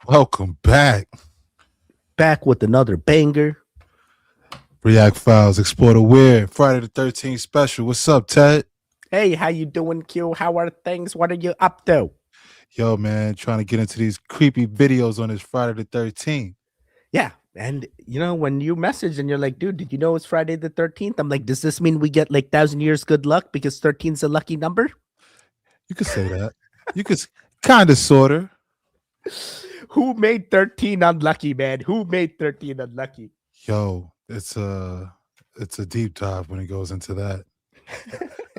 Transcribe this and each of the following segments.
Welcome back. Back with another banger. React Files, Explore the Weird, Friday the 13th special. What's up, Ted? Hey, how you doing, Q? How are things? What are you up to? Yo, man, trying to get into these creepy videos on this Friday the 13th. Yeah, and when you message and you're like, dude, did you know it's Friday the 13th? I'm like, does this mean we get like 1,000 years good luck because 13 is a lucky number? You could say that. You could kind of, sort of. Who made 13 unlucky, man? Who made 13 unlucky? Yo, it's a deep dive when it goes into that.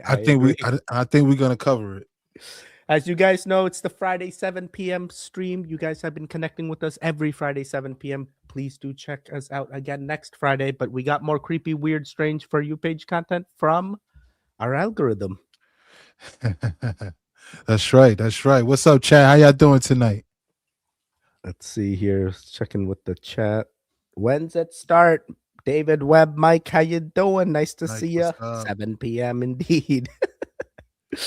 I agree. I think we're gonna cover it. As you guys know, it's the Friday 7 p.m. stream. You guys have been connecting with us every Friday 7 p.m. Please do check us out again next Friday. But we got more creepy, weird, strange For You page content from our algorithm. That's right. That's right. What's up, Chad? How y'all doing tonight? Let's see here. Checking with the chat. When's it start? David Webb, Mike, how you doing? Nice to Mike, see you. what's up? 7 p.m. indeed. We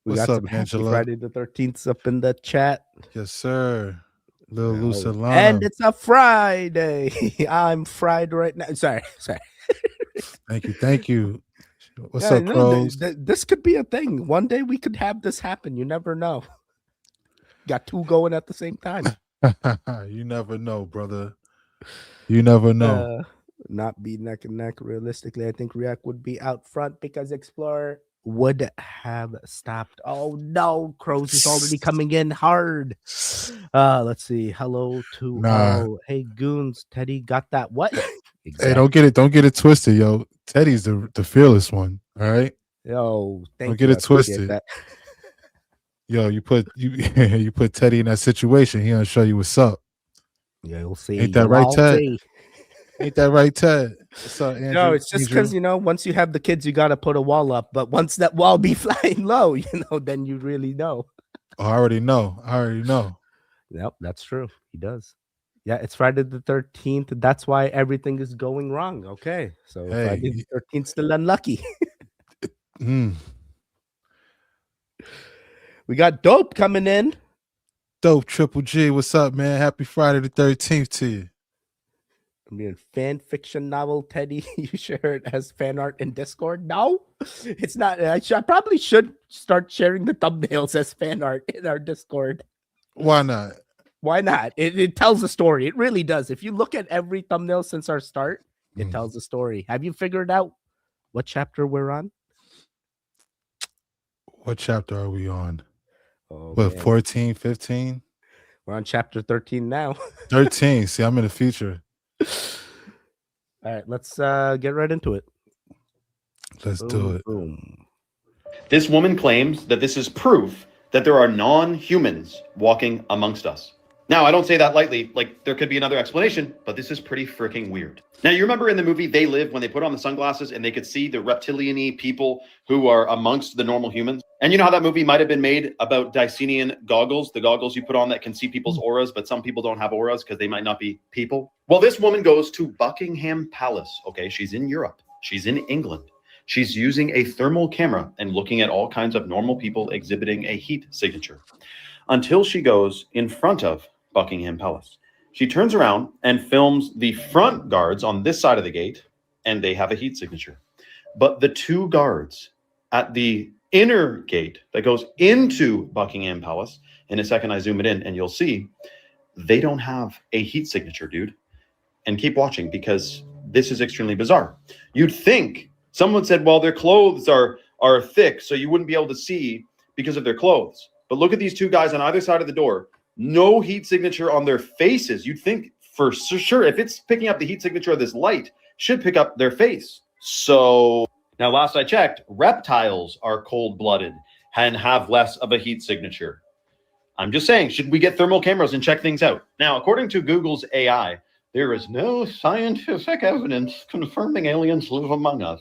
What's got up, some happy Angela? Friday the 13th up in the chat. Yes, sir. Little No. Lucelana. And it's a Friday. I'm fried right now. Sorry. Thank you. What's up, Crows? This could be a thing. One day we could have this happen. You never know. Got two going at the same time. You never know, brother. You never know. Not be neck and neck. Realistically, I think React would be out front because Explorer would have stopped. Oh no, Crows is already coming in hard. Let's see. Hello to hey goons. Teddy got that what? Exactly. Hey, don't get it twisted, yo. Teddy's the fearless one. All right. Yo, don't get it twisted. Yo, you put Teddy in that situation, he gonna show you what's up. Yeah, you'll see. Ain't that right, Ted? Ain't that right, Ted? What's up, Andrew? No, it's just because once you have the kids, you gotta put a wall up. But once that wall be flying low, then you really know. Oh, I already know. Yep, that's true. He does. Yeah, it's Friday the 13th. That's why everything is going wrong. Okay, so Friday the 13th still unlucky. We got Dope coming in. Dope Triple G, what's up, man? Happy Friday the 13th to you. I mean, fan fiction novel, Teddy. You share it as fan art in Discord? No, it's not. I probably should start sharing the thumbnails as fan art in our Discord. Why not? Why not? It tells a story. It really does. If you look at every thumbnail since our start, it tells a story. Have you figured out what chapter we're on? What chapter are we on? Oh, what, 14, 15? We're on chapter 13 now. 13. See, I'm in the future. All right, let's get right into it. Let's do it. Boom. This woman claims that this is proof that there are non-humans walking amongst us. Now, I don't say that lightly, like there could be another explanation, but this is pretty freaking weird. Now, you remember in the movie They Live, when they put on the sunglasses and they could see the reptilian-y people who are amongst the normal humans? And you know how that movie might have been made about Dicenian goggles, the goggles you put on that can see people's auras, but some people don't have auras because they might not be people? Well, this woman goes to Buckingham Palace, okay? She's in Europe. She's in England. She's using a thermal camera and looking at all kinds of normal people exhibiting a heat signature until she goes in front of Buckingham Palace. She turns around and films the front guards on this side of the gate, and they have a heat signature. But the two guards at the inner gate that goes into Buckingham Palace, in a second I zoom it in and you'll see, they don't have a heat signature, dude. And keep watching because this is extremely bizarre. You'd think someone said, well, their clothes are thick, so you wouldn't be able to see because of their clothes. But look at these two guys on either side of the door. No heat signature on their faces. You'd think for sure if it's picking up the heat signature of this light, should pick up their face. So now last I checked, reptiles are cold-blooded and have less of a heat signature. I'm just saying, should we get thermal cameras and check things out? Now, according to Google's AI, there is no scientific evidence confirming aliens live among us.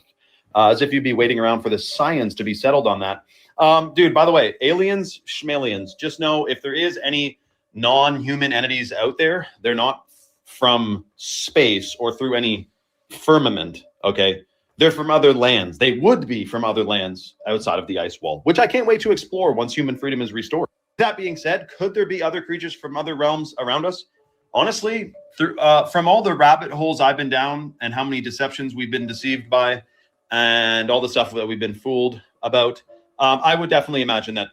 As if you'd be waiting around for the science to be settled on that. Dude, by the way, aliens, schmalians, just know if there is any non-human entities out there, they're not from space or through any firmament, okay? They're from other lands. They would be from other lands outside of the ice wall, which I can't wait to explore once human freedom is restored. That being said, could there be other creatures from other realms around us? Honestly, from all the rabbit holes I've been down and how many deceptions we've been deceived by and all the stuff that we've been fooled about, I would definitely imagine that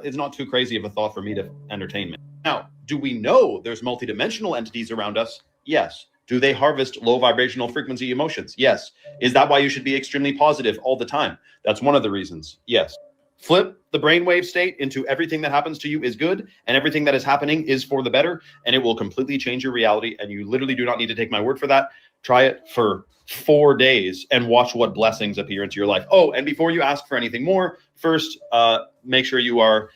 is not too crazy of a thought for me to entertain. Now, do we know there's multidimensional entities around us? Yes. Do they harvest low vibrational frequency emotions? Yes. Is that why you should be extremely positive all the time? That's one of the reasons. Yes. Flip the brainwave state into everything that happens to you is good and everything that is happening is for the better, and it will completely change your reality. And you literally do not need to take my word for that. Try it for 4 days and watch what blessings appear into your life. Oh, and before you ask for anything more, first, make sure you are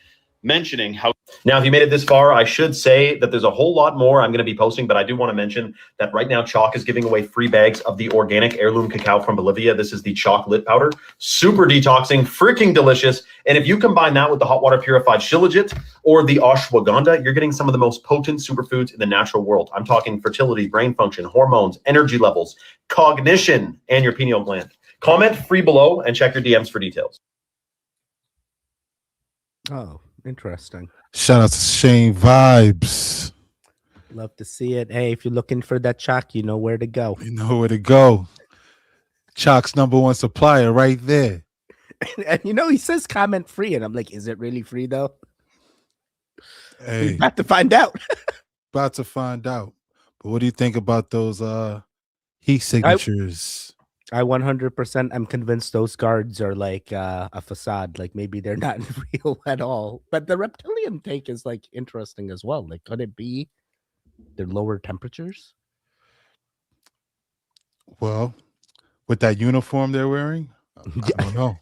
mentioning how. Now, if you made it this far, I should say that there's a whole lot more I'm going to be posting, but I do want to mention that right now Chalk is giving away free bags of the organic heirloom cacao from Bolivia. This is the Chalk Lit Powder. Super detoxing, freaking delicious. And if you combine that with the hot water purified shilajit or the ashwagandha, you're getting some of the most potent superfoods in the natural world. I'm talking fertility, brain function, hormones, energy levels, cognition, and your pineal gland. Comment free below and check your DMs for details. Oh, interesting. Shout out to Shane Vibes. Love to see it. Hey, if you're looking for that chalk, you know where to go. You know where to go. Chalk's #1 supplier right there. And you know, he says comment free, and I'm like, is it really free though? Hey, About to find out. about to find out. But what do you think about those heat signatures? I 100% I'm convinced those guards are like a facade. Like maybe they're not real at all. But the reptilian take is like interesting as well. Like, could it be the lower temperatures? Well, with that uniform they're wearing, I don't know.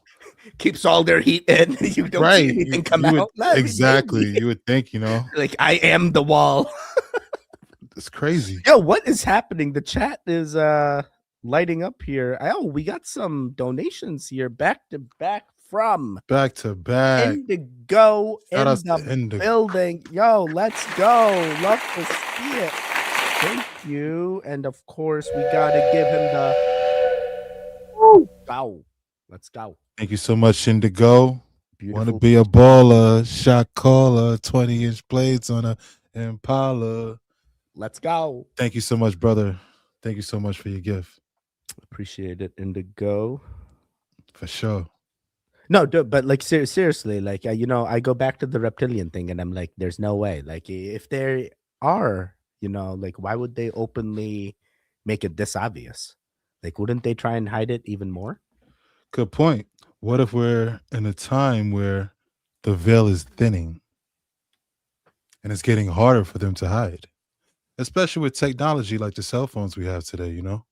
Keeps all their heat in. You don't see anything come out. Exactly. You would think, you know. Like, I am the wall. It's crazy. Yo, what is happening? The chat is lighting up here. Oh, we got some donations here back to back from Indigo in the building. Yo, let's go. Love to see it. Thank you. And of course, we gotta give him the go. Let's go. Thank you so much, Indigo. Beautiful. Want to be a baller, shot caller, 20-inch blades on a Impala. Let's go. Thank you so much, brother. Thank you so much for your gift. Appreciate it, Indigo. For sure. No, but like seriously, like you know, I go back to the reptilian thing, and I'm like, there's no way. Like, if there are, you know, like, why would they openly make it this obvious? Like, wouldn't they try and hide it even more? Good point. What if we're in a time where the veil is thinning and it's getting harder for them to hide, especially with technology like the cell phones we have today, you know?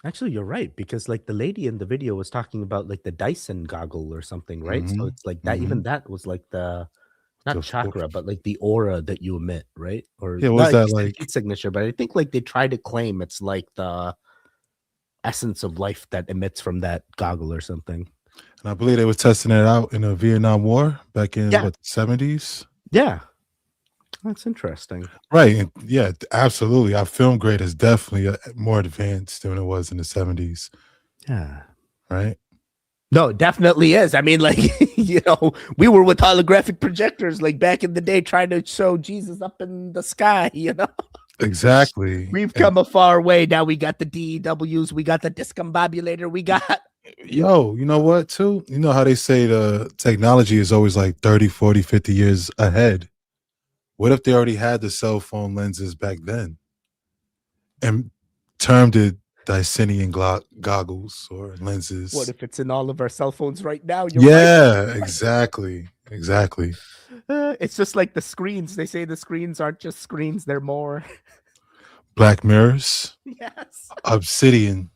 Actually, you're right, because like the lady in the video was talking about like the Dyson goggle or something, right? So it's like that, even that was like the not chakra, but like the aura that you emit, right? Or yeah, was that like heat signature? But I think like they try to claim it's like the essence of life that emits from that goggle or something. And I believe they were testing it out in the Vietnam War back in what, the 70s. Yeah. That's interesting. Right. And yeah, absolutely. Our film grade is definitely more advanced than it was in the 70s. Yeah. Right. No, it definitely is. I mean, like, you know, we were with holographic projectors like back in the day trying to show Jesus up in the sky, you know? Exactly. We've come a far way. Now we got the DEWs, we got the discombobulator, we got... Yo, you know what, too? You know how they say the technology is always like 30, 40, 50 years ahead. What if they already had the cell phone lenses back then and termed it Dysonian goggles or lenses? What if it's in all of our cell phones right now? Right. Exactly. Exactly. It's just like the screens. They say the screens aren't just screens, they're more. Black mirrors. Yes. Obsidian.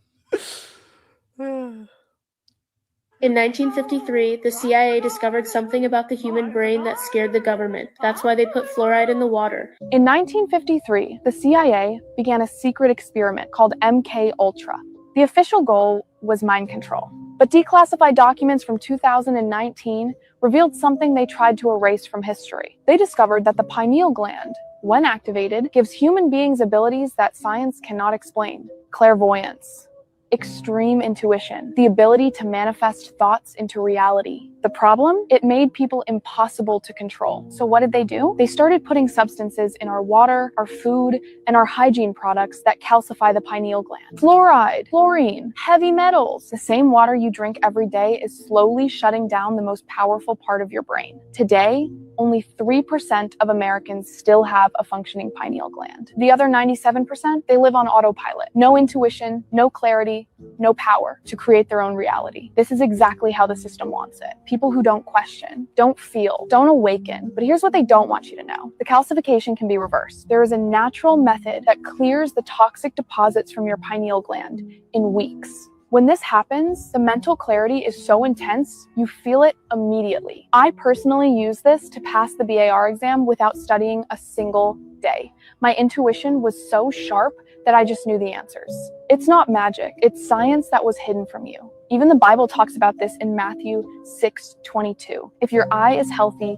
In 1953, the CIA discovered something about the human brain that scared the government. That's why they put fluoride in the water. In 1953, the CIA began a secret experiment called MK Ultra. The official goal was mind control. But declassified documents from 2019 revealed something they tried to erase from history. They discovered that the pineal gland, when activated, gives human beings abilities that science cannot explain. Clairvoyance, extreme intuition, the ability to manifest thoughts into reality. The problem? It made people impossible to control. So what did they do? They started putting substances in our water, our food, and our hygiene products that calcify the pineal gland. Fluoride, fluorine, heavy metals. The same water you drink every day is slowly shutting down the most powerful part of your brain. Today, only 3% of Americans still have a functioning pineal gland. The other 97%, they live on autopilot. No intuition, no clarity, no power to create their own reality. This is exactly how the system wants it. People who don't question, don't feel, don't awaken. But here's what they don't want you to know. The calcification can be reversed. There is a natural method that clears the toxic deposits from your pineal gland in weeks. When this happens, the mental clarity is so intense, you feel it immediately. I personally use this to pass the BAR exam without studying a single day. My intuition was so sharp that I just knew the answers. It's not magic, it's science that was hidden from you. Even the Bible talks about this in Matthew 6:22. If your eye is healthy.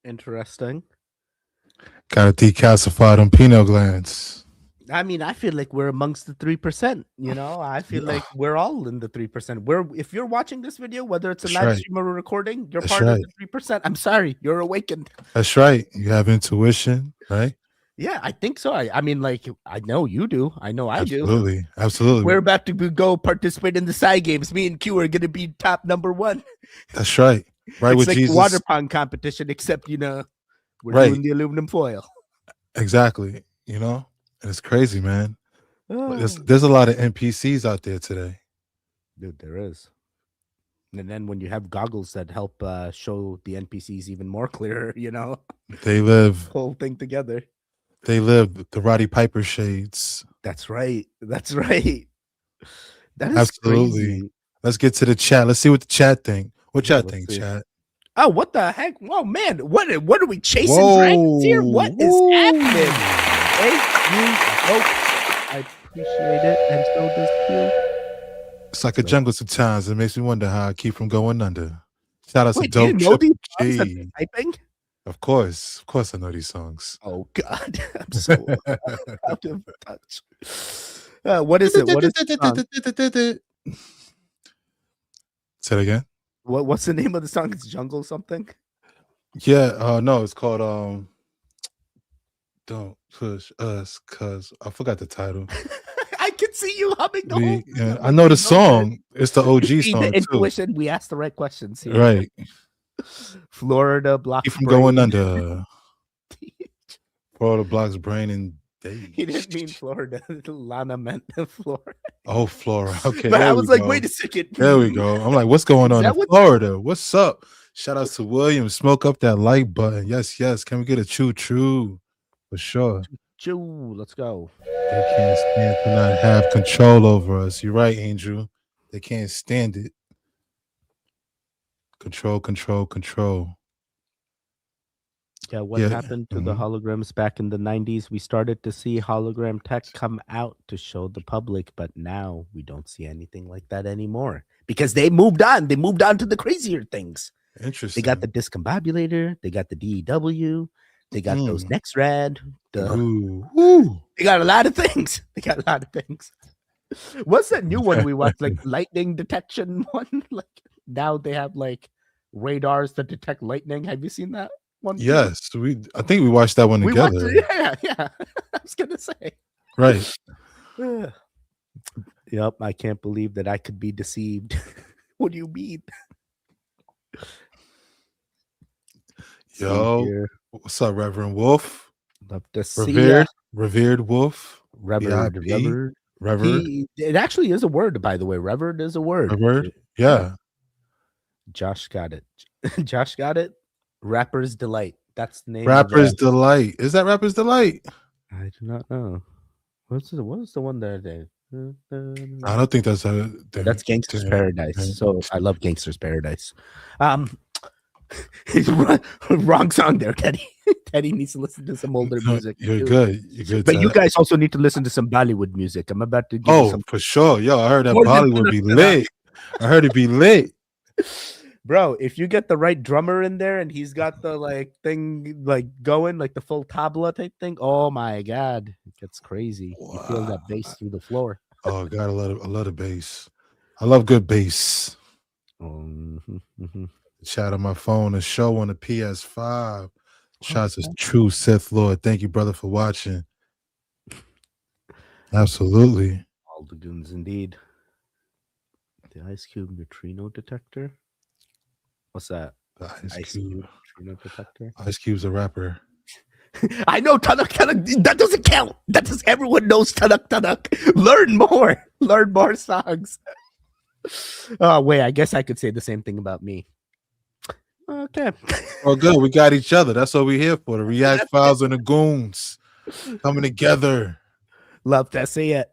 Interesting. Gotta decalcify them pineal glands. I mean, I feel like we're amongst the 3%. You know, I feel like we're all in the 3%. If you're watching this video, whether it's a That's live right. stream or a recording, you're That's part of right. the 3%. I'm sorry, you're awakened. That's right. You have intuition, right? Yeah, I think so. I mean, like, I know you do. I know I do. Absolutely. Absolutely. We're about to go participate in the side games. Me and Q are going to be top number 1. That's right. Right It's with like Jesus. the water pong competition, except, you know, we're Right. doing the aluminum foil. Exactly. You know, and it's crazy, man. Oh. There's a lot of NPCs out there today. Dude, there is. And then when you have goggles that help show the NPCs even more clearer, you know, They live. whole thing together. They live the Roddy Piper shades. That's right. That's right. That is Absolutely. crazy. Let's get to the chat. Let's see what the chat think. What Yeah, y'all let's think, see. chat? Oh, what the heck? Whoa, man. What are we chasing dragons here? What is Whoa. happening? Thank you, folks. I appreciate it. And so does you. It's like a jungle sometimes. It makes me wonder how I keep from going under. Shout out Wait, to do you Dope know these Triple songs that G. they're typing? Of course I know these songs. Oh God, I'm so out of touch. What is it? What is the song? Say it again. What's the name of the song? It's Jungle something. Yeah, no, it's called Don't Push Us, cause I forgot the title. I can see you humming the whole. Yeah, I know the song. It's the OG See, song the too. intuition. We asked the right questions here. Right. Florida block. Keep from going under. Florida blocks brain and day. He didn't mean Florida. Lana meant Florida. Oh, Florida. Okay. But there I we was like, go. wait a second. There we go. I'm like, what's going Is on that in what- Florida? What's up? Shout out to William. Smoke up that like button. Yes, yes. Can we get a choo-choo? For sure. Choo, let's go. They can't stand to not have control over us. You're right, Angel. They can't stand it. Control, control, control. Yeah, what Yeah, happened to the holograms back in the 90s? We started to see hologram tech come out to show the public, but now we don't see anything like that anymore because they moved on. They moved on to the crazier things. Interesting. They got the discombobulator, they got the DEW, they got those NextRad. They got a lot of things. They got a lot of things. What's that new one we watched? Like lightning detection one? Like now they have like radars that detect lightning. Have you seen that one? Yes, I think we watched that one We together. watched it. Yeah. I was gonna say. Right. Yep, I can't believe that I could be deceived. What do you mean? Yo, what's up, Reverend Wolf? Love to see Revered Wolf. Revered. VIP. Revered. It actually is a word, by the way. Revered is a word. Revered. Yeah. Josh got it. Josh got it. Rapper's Delight. That's the name. Rapper's Delight. Is that Rapper's Delight? I do not know. What is the one that they? I don't think that's That's Gangster's Paradise. So I love Gangster's Paradise. Wrong song there, Teddy. Teddy needs to listen to some older music. You're good. You're good. But you guys also need to listen to some Bollywood music. I'm about to give you some. For sure. Yo, I heard that More than Bollywood be lit. I heard it be lit. Bro, if you get the right drummer in there and he's got the like thing like going, like the full tabla type thing, oh my god, it gets crazy. You feel that bass through the floor. Oh god, I love the bass. I love good bass. Chat on my phone, a show on the PS5. Shots is true Sith Lord. Thank you, brother, for watching. Absolutely. All the goons indeed. The Ice Cube neutrino detector. What's that? The Ice Cube neutrino detector. Ice Cube's a rapper. I know Tanuk. That doesn't count. That does. Everyone knows Tanuk. Learn more. Learn more songs. Oh wait, I guess I could say the same thing about me. Okay. Oh, good. We got each other. That's what we're here for. The React Files and the Goons coming together. Love to see it.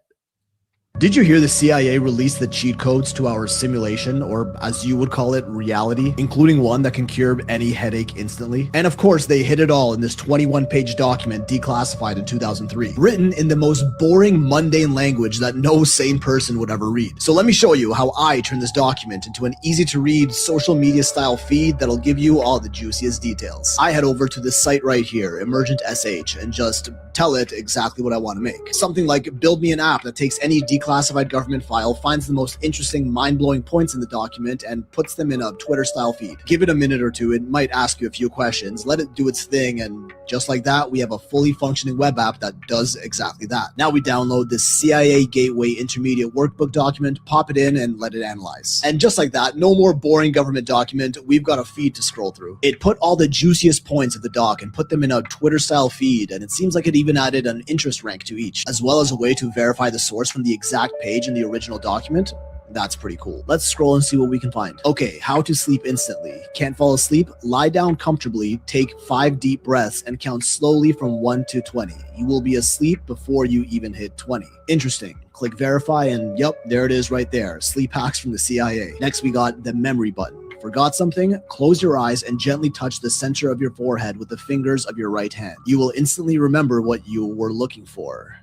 Did you hear the CIA released the cheat codes to our simulation, or as you would call it, reality, including one that can cure any headache instantly? And of course, they hid it all in this 21-page document declassified in 2003, written in the most boring, mundane language that no sane person would ever read. So let me show you how I turn this document into an easy-to-read social media-style feed that'll give you all the juiciest details. I head over to this site right here, Emergent SH, and just tell it exactly what I want to make. Something like, build me an app that takes any declassified government file, finds the most interesting, mind-blowing points in the document, and puts them in a Twitter-style feed. Give it a minute or two, it might ask you a few questions, let it do its thing, and just like that, we have a fully functioning web app that does exactly that. Now we download this CIA Gateway Intermediate Workbook document, pop it in, and let it analyze. And just like that, no more boring government document, we've got a feed to scroll through. It put all the juiciest points of the doc and put them in a Twitter-style feed, and it seems like it even added an interest rank to each, as well as a way to verify the source from the exact page in the original document. That's pretty cool. Let's scroll and see what we can find. Okay, how to sleep instantly. Can't fall asleep? Lie down comfortably, take 5 deep breaths, and count slowly from 1 to 20. You will be asleep before you even hit 20. Interesting. Click verify, and yep, there it is right there. Sleep hacks from the CIA. Next, we got the memory button. Forgot something? Close your eyes and gently touch the center of your forehead with the fingers of your right hand. You will instantly remember what you were looking for.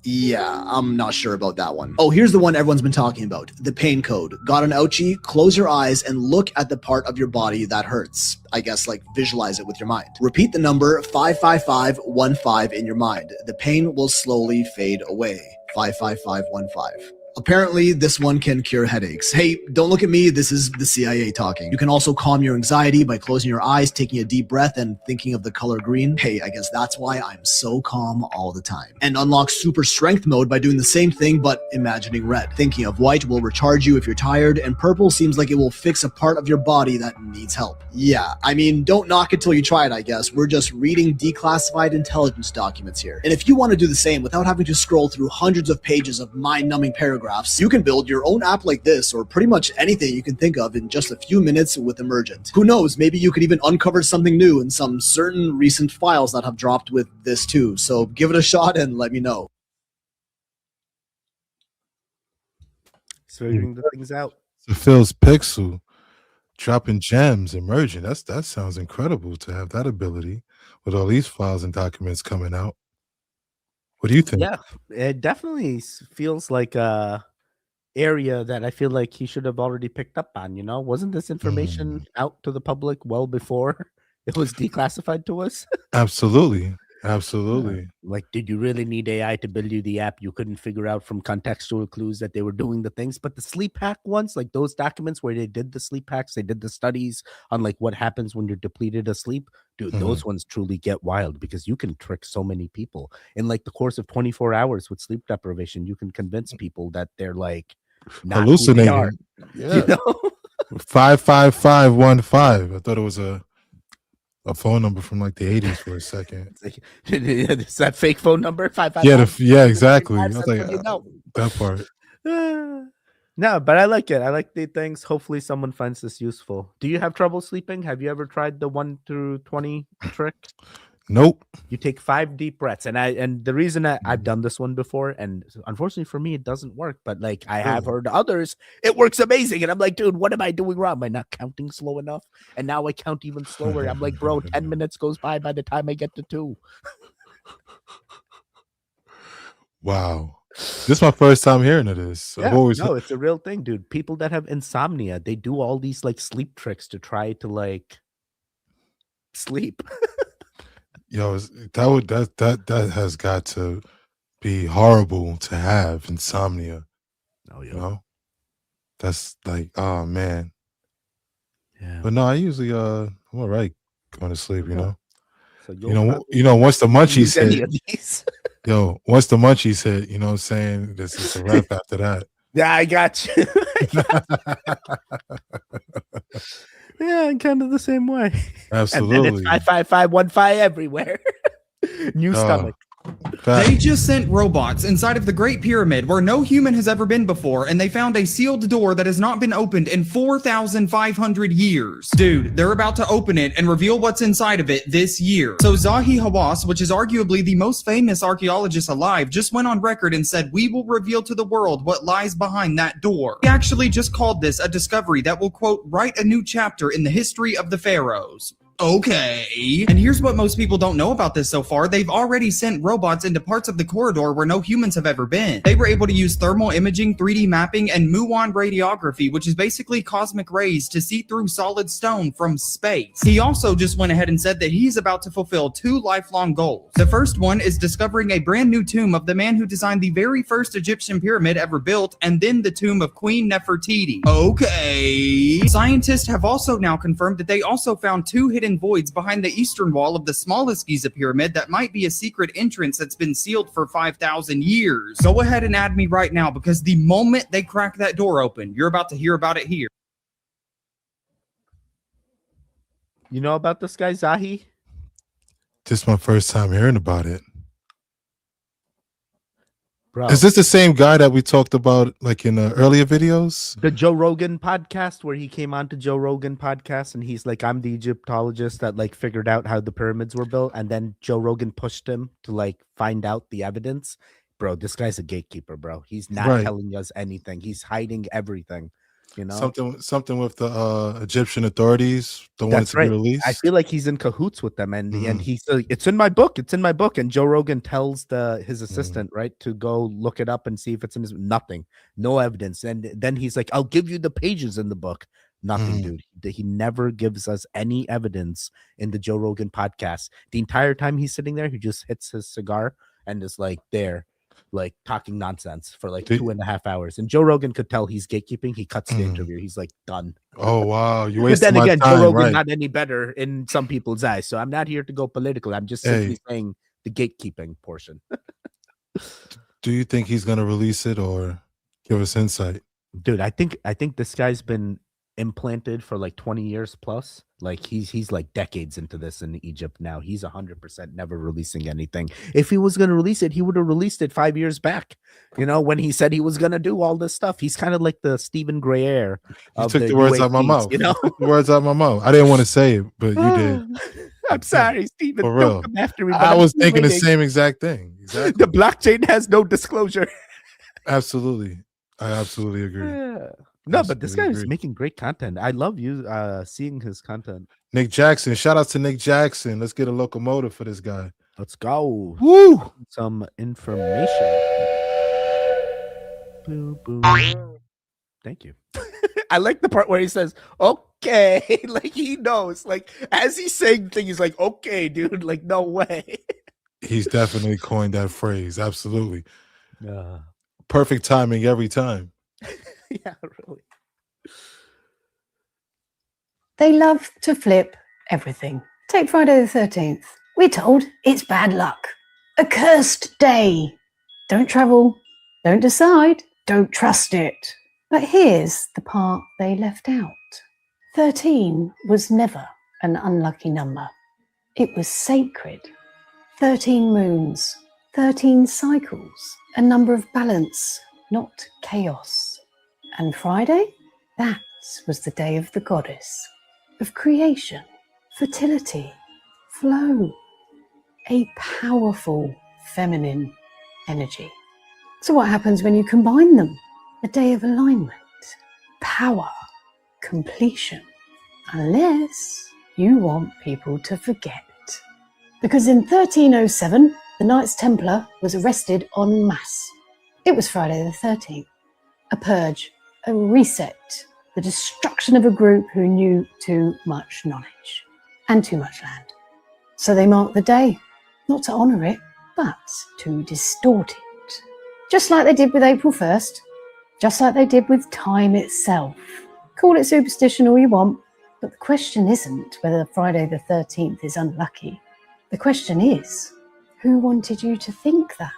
Yeah, I'm not sure about that one. Oh, here's the one everyone's been talking about. The pain code. Got an ouchie? Close your eyes and look at the part of your body that hurts. I guess like visualize it with your mind. Repeat the number 55515 in your mind. The pain will slowly fade away. 55515. Apparently, this one can cure headaches. Hey, don't look at me. This is the CIA talking. You can also calm your anxiety by closing your eyes, taking a deep breath, and thinking of the color green. Hey, I guess that's why I'm so calm all the time. And unlock super strength mode by doing the same thing, but imagining red. Thinking of white will recharge you if you're tired, and purple seems like it will fix a part of your body that needs help. Yeah, I mean, don't knock it till you try it, I guess. We're just reading declassified intelligence documents here. And if you want to do the same without having to scroll through hundreds of pages of mind-numbing paragraphs, you can build your own app like this, or pretty much anything you can think of in just a few minutes with Emergent. Who knows, maybe you could even uncover something new in some certain recent files that have dropped with this too. So give it a shot and let me know. Figuring the things out. So Phil's Pixel dropping gems, Emergent. That sounds incredible to have that ability with all these files and documents coming out. What do you think? Yeah, it definitely feels like a area that I feel like he should have already picked up on, you know? Wasn't this information out to the public well before it was declassified to us? Absolutely. Absolutely. Like, did you really need AI to build you the app? You couldn't figure out from contextual clues that they were doing the things. But the sleep hack ones, like those documents where they did the sleep hacks, they did the studies on like what happens when you're depleted of sleep. Dude, those ones truly get wild because you can trick so many people. In like the course of 24 hours with sleep deprivation, you can convince people that they're like not hallucinating. Who they are, yeah. You know? 55515. I thought it was a phone number from like the 80s for a second. Is that fake phone number? 555? Yeah, exactly. I was like, that part. No, but I like it. I like the things. Hopefully someone finds this useful. Do you have trouble sleeping? Have you ever tried the 1 through 20 trick? Nope. You take 5 deep breaths. And the reason I've done this one before, and unfortunately for me, it doesn't work. But like I have heard others, it works amazing. And I'm like, dude, what am I doing wrong? Am I not counting slow enough? And now I count even slower. I'm like, bro, 10 minutes goes by the time I get to 2. Wow. This is my first time hearing of this. I've Yeah, always no, it's a real thing, dude. People that have insomnia, they do all these like sleep tricks to try to like sleep. yo, that has got to be horrible to have insomnia. Oh, You know, that's like, oh man. Yeah. But no, I usually I'm all right going to sleep. You know, So you know, once the munchies use any hit, of these. yo, once the munchies hit, you know what I'm saying? This is a wrap after that. Yeah, I got you. Yeah, I'm kind of the same way. And then it's Absolutely. 55515 everywhere. New stomach. They just sent robots inside of the Great Pyramid where no human has ever been before, and they found a sealed door that has not been opened in 4,500 years. Dude, they're about to open it and reveal what's inside of it this year. So Zahi Hawass, which is arguably the most famous archaeologist alive, just went on record and said, "We will reveal to the world what lies behind that door." He actually just called this a discovery that will, quote, write a new chapter in the history of the pharaohs. Okay. And here's what most people don't know about this so far. They've already sent robots into parts of the corridor where no humans have ever been. They were able to use thermal imaging, 3D mapping, and muon radiography, which is basically cosmic rays to see through solid stone from space. He also just went ahead and said that he's about to fulfill 2 lifelong goals. The first one is discovering a brand new tomb of the man who designed the very first Egyptian pyramid ever built, and then the tomb of Queen Nefertiti. Okay. Scientists have also now confirmed that they also found 2 hidden voids behind the eastern wall of the smallest Giza pyramid that might be a secret entrance that's been sealed for 5,000 years. Go ahead and add me right now, because the moment they crack that door open, you're about to hear about it here. You know about this guy, Zahi? This is my first time hearing about it. Bro. Is this the same guy that we talked about like in earlier videos? The Joe Rogan podcast, where he came on to Joe Rogan podcast and he's like, I'm the Egyptologist that like figured out how the pyramids were built, and then Joe Rogan pushed him to like find out the evidence. Bro, this guy's a gatekeeper, bro. He's not telling us anything. He's hiding everything. You know, something with the Egyptian authorities don't want it to be released. I feel like he's in cahoots with them, and he's it's in my book. It's in my book. And Joe Rogan tells his assistant right to go look it up and see if it's in his nothing, no evidence. And then he's like, "I'll give you the pages in the book." Nothing, dude. He never gives us any evidence in the Joe Rogan podcast. The entire time he's sitting there, he just hits his cigar and is like there, like talking nonsense for like 2.5 hours. And Joe Rogan could tell he's gatekeeping. He cuts the interview. He's like, done. Oh wow, you But wasted then my again, time, Joe Rogan's right? not any better in some people's eyes. So I'm not here to go political. I'm just simply saying the gatekeeping portion. Do you think he's gonna release it or give us insight? Dude, I think this guy's been implanted for like 20 years plus. Like he's like decades into this in Egypt now. He's 100% never releasing anything. If he was going to release it, he would have released it 5 years back, you know, when he said he was going to do all this stuff. He's kind of like the Stephen Grey. You took the words out of my mouth. You know, the words out of my mouth. I didn't want to say it, but you did. I'm sorry, Stephen. For real. Don't come after me. I was thinking the same exact thing. Exactly. The blockchain has no disclosure. Absolutely. I absolutely agree. Yeah. No, but this guy is making great content. I love you seeing his content. Nick Jackson. Shout out to Nick Jackson. Let's get a locomotive for this guy. Let's go. Woo! Some information. Boo, boo. Thank you. I like the part where he says, okay. Like he knows. Like as he's saying things, he's like, okay, dude. Like, no way. He's definitely coined that phrase. Absolutely. Perfect timing every time. Yeah, really. They love to flip everything. Take Friday the 13th. We're told it's bad luck. A cursed day. Don't travel. Don't decide. Don't trust it. But here's the part they left out. 13 was never an unlucky number. It was sacred. 13 moons. 13 cycles. A number of balance, not chaos. And Friday? That was the day of the goddess, of creation, fertility, flow, a powerful feminine energy. So what happens when you combine them? A day of alignment, power, completion, unless you want people to forget. Because in 1307, the Knights Templar was arrested en masse. It was Friday the 13th. A purge, a reset, the destruction of a group who knew too much knowledge and too much land. So they marked the day, not to honour it, but to distort it. Just like they did with April 1st, just like they did with time itself. Call it superstition all you want, but the question isn't whether Friday the 13th is unlucky. The question is, who wanted you to think that?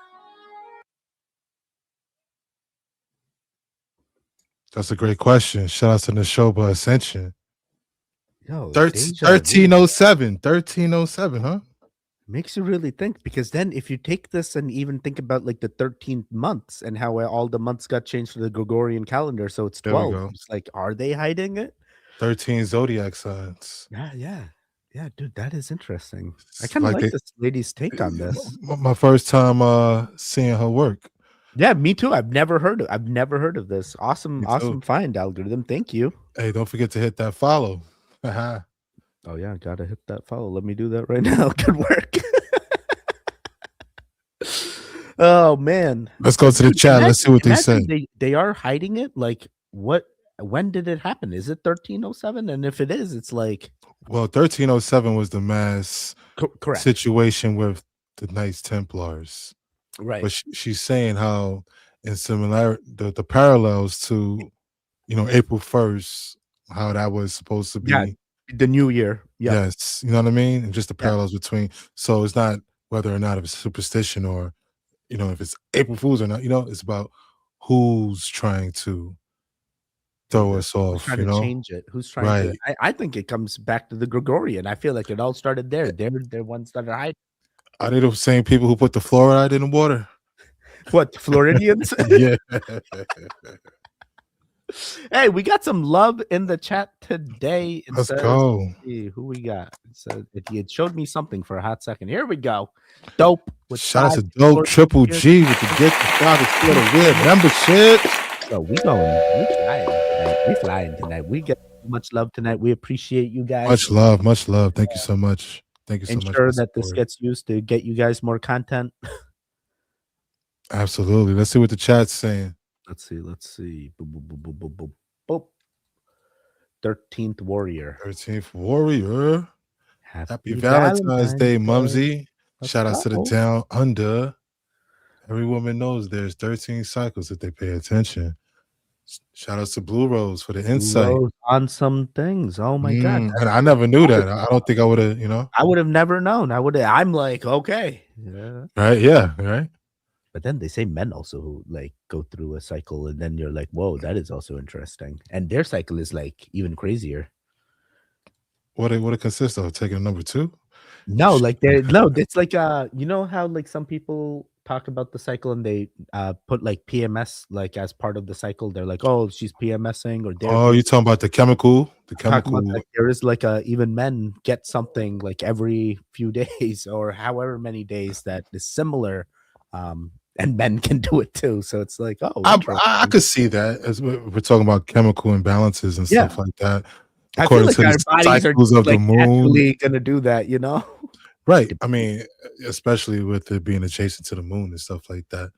That's a great question. Shout out to Neshoba Ascension. Yo, 1307. 1307, huh? makes you really think, because then if you take this and even think about like the 13th months and how all the months got changed to the Gregorian calendar, so it's There we 12. go. It's like, are they hiding it? 13 zodiac signs. Yeah, dude, that is interesting. I It's kind of like like they- this lady's take on this. My first time seeing her work. Yeah, me too. I've never heard of this. Awesome, Me too. awesome find, algorithm. Thank you. Hey, don't forget to hit that follow. Oh yeah, gotta hit that follow. Let me do that right now. Good work. Oh man. Let's go to the Dude, chat. Let's see what they say. imagine they are hiding it. Like, what? When did it happen? Is it 1307? And if it is, it's like Well, 1307 was the mass correct, situation with the Knights Templars. right? But she's saying how in similar the parallels to April 1st, how that was supposed to be. Yeah, the new year. Yeah, Yes, you know what I mean? And just the Yeah. parallels between. So it's not whether or not it's superstition or if it's April Fools or not. It's about who's trying to throw us who's off. trying to change it? Who's trying Right. to? I think it comes back to the Gregorian. I feel like it all started there. They're ones that are hiding. Are they the same people who put the fluoride in the water? What, Floridians? Yeah. Hey, we got some love in the chat today. It Let's says, go. let's see who we got. It says it showed me something for a hot second. Here we go. Dope. With Shout out to 5 Dope followers Triple here. G with the gift of Father for the weird membership. So we flying tonight. We flying tonight. We get so much love tonight. We appreciate you guys. Much love, much love. Thank you so much. Thank you so much. Ensure for the that this support. gets used to get you guys more content. Absolutely. Let's see what the chat's saying. Let's see. Boop, boop, boop, boop, boop, boop, boop. 13th Warrior. 13th Warrior. Happy Happy Valentine's Day, Mumsy. Let's Shout out to the go. Down Under. Every woman knows there's 13 cycles if they pay attention. Shout out to Blue Rose for the insight. Rose on some things. Oh my god. And I never knew that. I don't think I would have, I would have never known. I'm like, okay. Yeah. Right? Yeah, right. But then they say men also who like go through a cycle, and then you're like, whoa, that is also interesting. And their cycle is like even crazier. What it consists of? Taking a number 2? No, like it's like you know how like some people talk about the cycle and they put like PMS like as part of the cycle. They're like, oh, she's PMSing, or Oh, you're talking about the chemical? The talking chemical. about, like, there is like even men get something like every few days or however many days that is similar, and men can do it too. So it's like, oh, I could see that as we're talking about chemical imbalances and stuff like that. I feel like to our the bodies are cycles just, of the like, moon. naturally gonna do that, you know? Right. I mean, especially with it being adjacent to the moon and stuff like that.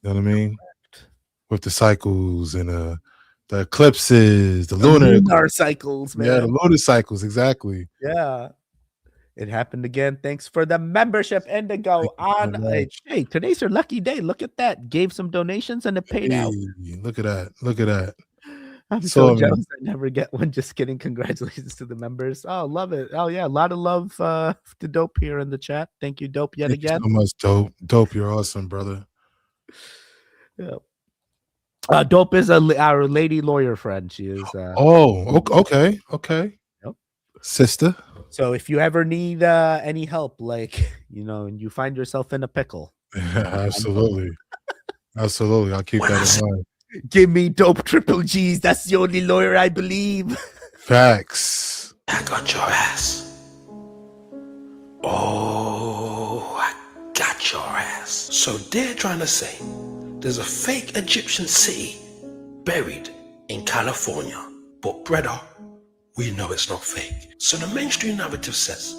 You know what I mean? With the cycles and the eclipses, the lunar cycles, man. Yeah, the lunar cycles, exactly. Yeah. It happened again. Thanks for the membership, Indigo. Hey, today's your lucky day. Look at that. Gave some donations and it paid out. Look at that. Look at that. I'm so jealous. I never get one. Just kidding. Congratulations to the members. Oh, love it. Oh, yeah. A lot of love to Dope here in the chat. Thank you, Dope, yet again. Thank you so much, Dope. Dope, you're awesome, brother. Yeah. Dope is our lady lawyer friend. She is. Okay. Yep. Sister. So if you ever need any help, like, and you find yourself in a pickle. Absolutely. Absolutely. I'll keep that in mind. Give me Dope Triple G's. That's the only lawyer I believe. Facts. I got your ass. Oh, I got your ass. So they're trying to say there's a fake Egyptian city buried in California. But brother, we know it's not fake. So the mainstream narrative says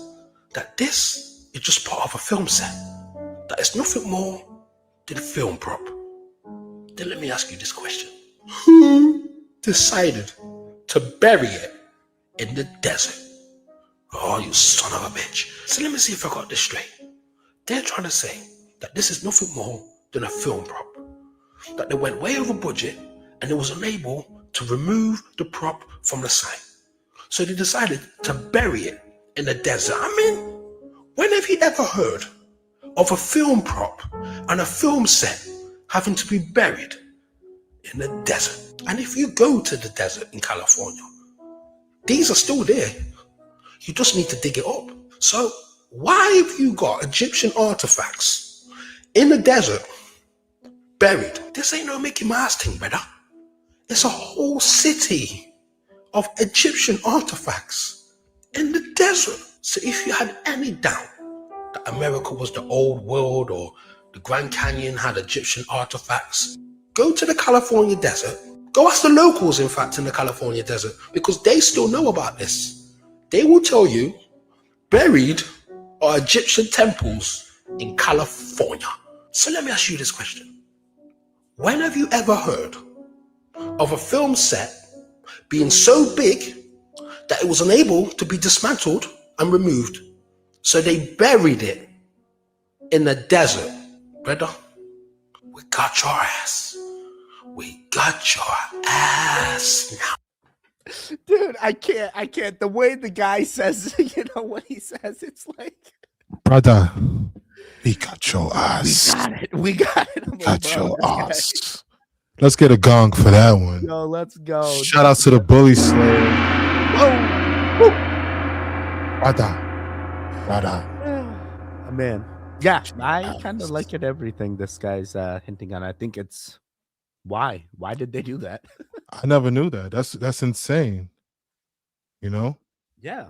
that this is just part of a film set. That it's nothing more than film prop. Then let me ask you this question. Who decided to bury it in the desert? Oh, you son of a bitch. So let me see if I got this straight. They're trying to say that this is nothing more than a film prop. That they went way over budget and it was unable to remove the prop from the site. So they decided to bury it in the desert. I mean, when have you ever heard of a film prop and a film set having to be buried in the desert? And if you go to the desert in California, these are still there. You just need to dig it up. So why have you got Egyptian artifacts in the desert buried? This ain't no Mickey Mouse thing, brother. It's a whole city of Egyptian artifacts in the desert. So if you had any doubt that America was the old world or the Grand Canyon had Egyptian artifacts, go to the California desert. Go ask the locals, in fact, in the California desert, because they still know about this. They will tell you buried are Egyptian temples in California. So let me ask you this question. When have you ever heard of a film set being so big that it was unable to be dismantled and removed? So they buried it in the desert. Brother, we got your ass. We got your ass now. Dude, I can't. The way the guy says, what he says, it's like, Brother, we got your ass. we got it. I'm like, Got bro, your this guy- ass. Let's get a gong for that one. Yo, let's go. Shout out to the bully slave. Whoa. Brother. Man. Yeah, I kind of like it. Everything this guy's hinting on. I think it's why did they do that? I never knew that. That's insane. You know? Yeah.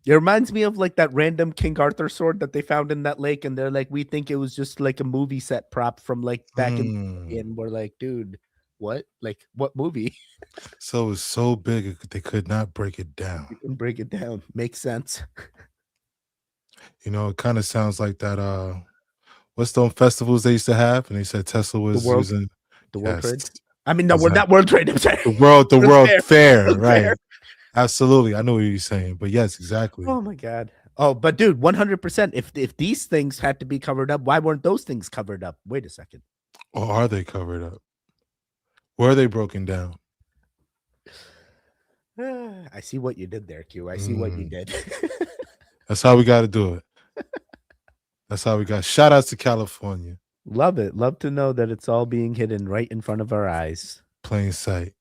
It reminds me of like that random King Arthur sword that they found in that lake, and they're like, we think it was just like a movie set prop from like back in, and we're like, dude, what? Like, what movie? So it's so big they could not break it down. You can break it down. Makes sense. You know, it kind of sounds like that. What's those festivals they used to have? And they said Tesla was World- using The World yes, Trade. I mean, no, we're not World Trade. I'm sorry. the World Fair, World right? Fair. Absolutely, I know what you're saying, but yes, exactly. Oh my god. Oh, but dude, 100%. If these things had to be covered up, why weren't those things covered up? Wait a second. Or are they covered up? Were they broken down? I see what you did there, Q. I see what you did. That's how we got to do it. That's how we got. Shout outs to California. Love it. Love to know that it's all being hidden right in front of our eyes. Plain sight.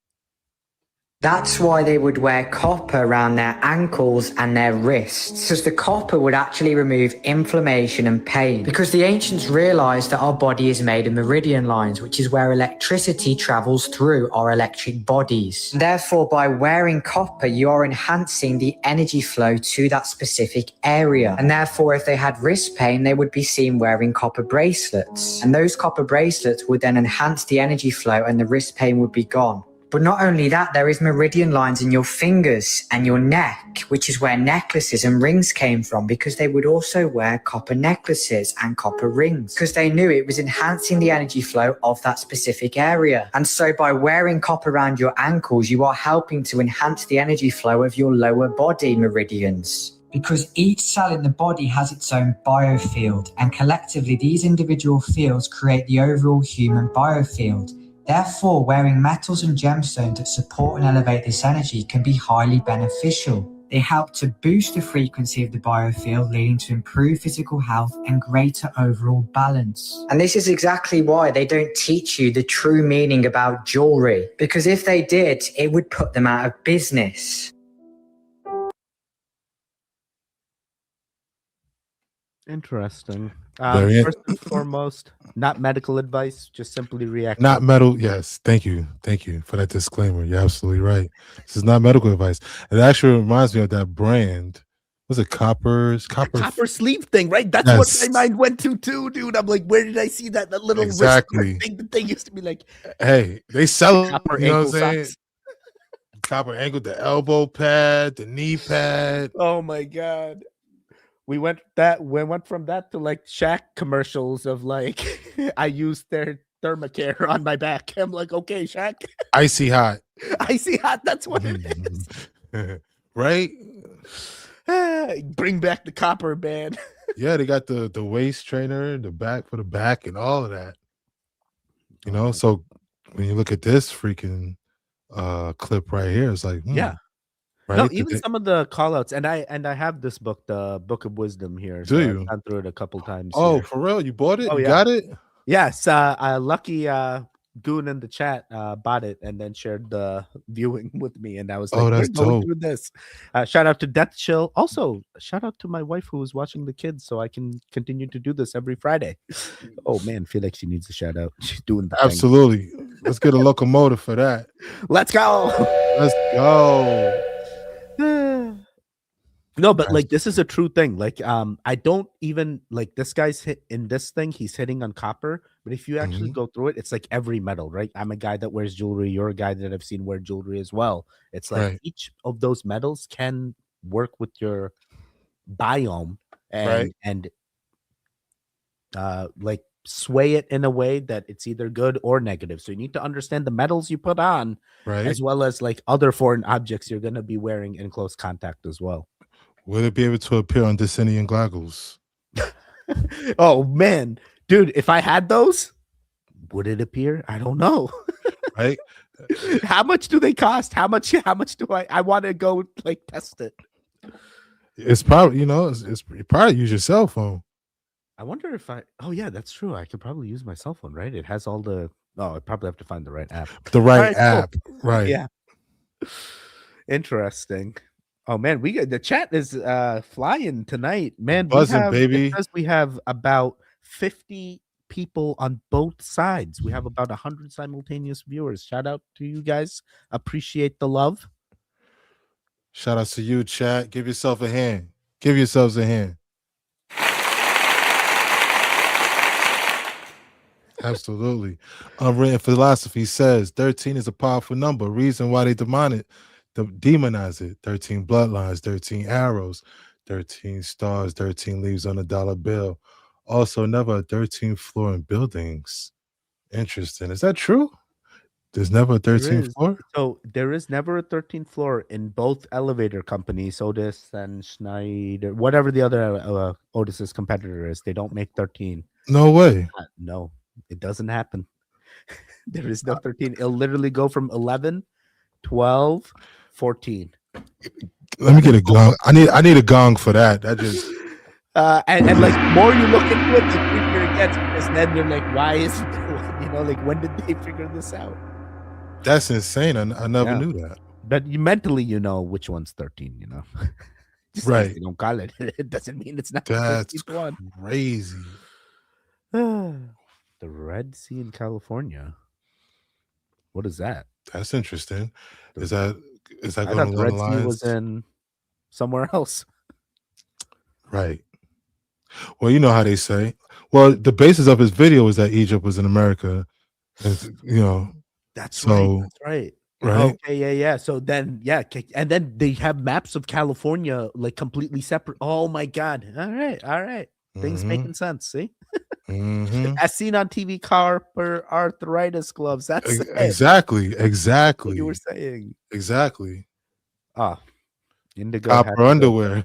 That's why they would wear copper around their ankles and their wrists, because the copper would actually remove inflammation and pain. Because the ancients realized that our body is made of meridian lines, which is where electricity travels through our electric bodies. Therefore, by wearing copper, you are enhancing the energy flow to that specific area. And therefore, if they had wrist pain, they would be seen wearing copper bracelets. And those copper bracelets would then enhance the energy flow and the wrist pain would be gone. But not only that, there is meridian lines in your fingers and your neck, which is where necklaces and rings came from, because they would also wear copper necklaces and copper rings, because they knew it was enhancing the energy flow of that specific area. And so by wearing copper around your ankles, you are helping to enhance the energy flow of your lower body meridians. Because each cell in the body has its own biofield, and collectively these individual fields create the overall human biofield. Therefore, wearing metals and gemstones that support and elevate this energy can be highly beneficial. They help to boost the frequency of the biofield, leading to improved physical health and greater overall balance. And this is exactly why they don't teach you the true meaning about jewelry, because if they did, it would put them out of business. Interesting. Very First and foremost, not medical advice, just simply react. Not metal. Yes. Thank you. Thank you for that disclaimer. You're absolutely right. This is not medical advice. It actually reminds me of that brand. Was it Copper sleeve thing, right? That's Yes. what my mind went to too, dude. I'm like, where did I see that? That little Exactly. wrist thing. The thing used to be like, Hey, they sell it. copper You know ankle what I'm saying? socks. Copper ankle, the elbow pad, the knee pad. Oh my god. We went from that to like Shaq commercials of like I used their thermacare on my back. I'm like, okay, Shaq. Icy hot. Icy hot. That's what it is. Right? Bring back the copper, man. Yeah, they got the waist trainer, the back for the back, and all of that. You know, so when you look at this freaking clip right here, it's like, Yeah. right? No, even some of the call outs, and I have this book, the Book of Wisdom here. Do so you? I've gone through it a couple times. Oh, here. for real? You bought it? Oh, You yeah. got it? Yes, lucky Goon in the chat bought it and then shared the viewing with me, and I was like, that's we're going dope. through this. Shout out to Death Chill. Also, shout out to my wife who was watching the kids, so I can continue to do this every Friday. Oh man, feel like she needs a shout out. She's doing the thing. Absolutely. Let's get a locomotive for that. Let's go. Let's go. No, but like this is a true thing. Like, I don't even like this guy's hit in this thing. He's hitting on copper, but if you actually go through it, it's like every metal, right? I'm a guy that wears jewelry. You're a guy that I've seen wear jewelry as well. It's like each of those metals can work with your biome and like sway it in a way that it's either good or negative. So you need to understand the metals you put on, as well as like other foreign objects you're going to be wearing in close contact as well. Will it be able to appear on Descending goggles? Oh man, dude, if I had those, would it appear? I don't know. Right? How much do they cost? How much do I want to go like test it? It's probably, it's you probably use your cell phone. I wonder if oh yeah, that's true. I could probably use my cell phone, right? It has all the I probably have to find the right app. The right Cool. app. Right. Yeah. Interesting. Oh man, the chat is flying tonight, man. Buzzing, baby. It says we have about 50 people on both sides. We have about 100 simultaneous viewers. Shout out to you guys. Appreciate the love. Shout out to you, chat. Give yourself a hand. Give yourselves a hand. Absolutely. Unwritten philosophy says 13 is a powerful number. Reason why they demonize it. 13 bloodlines, 13 arrows, 13 stars, 13 leaves on a dollar bill. Also, never a 13th floor in buildings. Interesting. Is that true? There's never a 13th floor? So there is never a 13th floor in both elevator companies, Otis and Schneider, whatever the other Otis's competitor is. They don't make 13. No way. No, it doesn't happen. There is no 13. It'll literally go from 11, 12, 14. Let me get a gong. I need a gong for that. That just and like more you look into it, the creepier it gets, because then you're like, why is like when did they figure this out? That's insane. I never knew that. But you mentally you know which one's 13, Just right. They don't call it. It doesn't mean it's not. That's crazy. The Red Sea in California. What is that? That's interesting. Is that I going thought to the Red lines? Sea was in somewhere else. Right. Well, you know how they say. Well, the basis of his video is that Egypt was in America. And, That's so, right. That's right. Right. Okay. Yeah. So then, and then they have maps of California like completely separate. Oh my God. All right. Things making sense. See. As seen on TV, Carper arthritis gloves. That's exactly what you were saying. Exactly. Indigo copper underwear.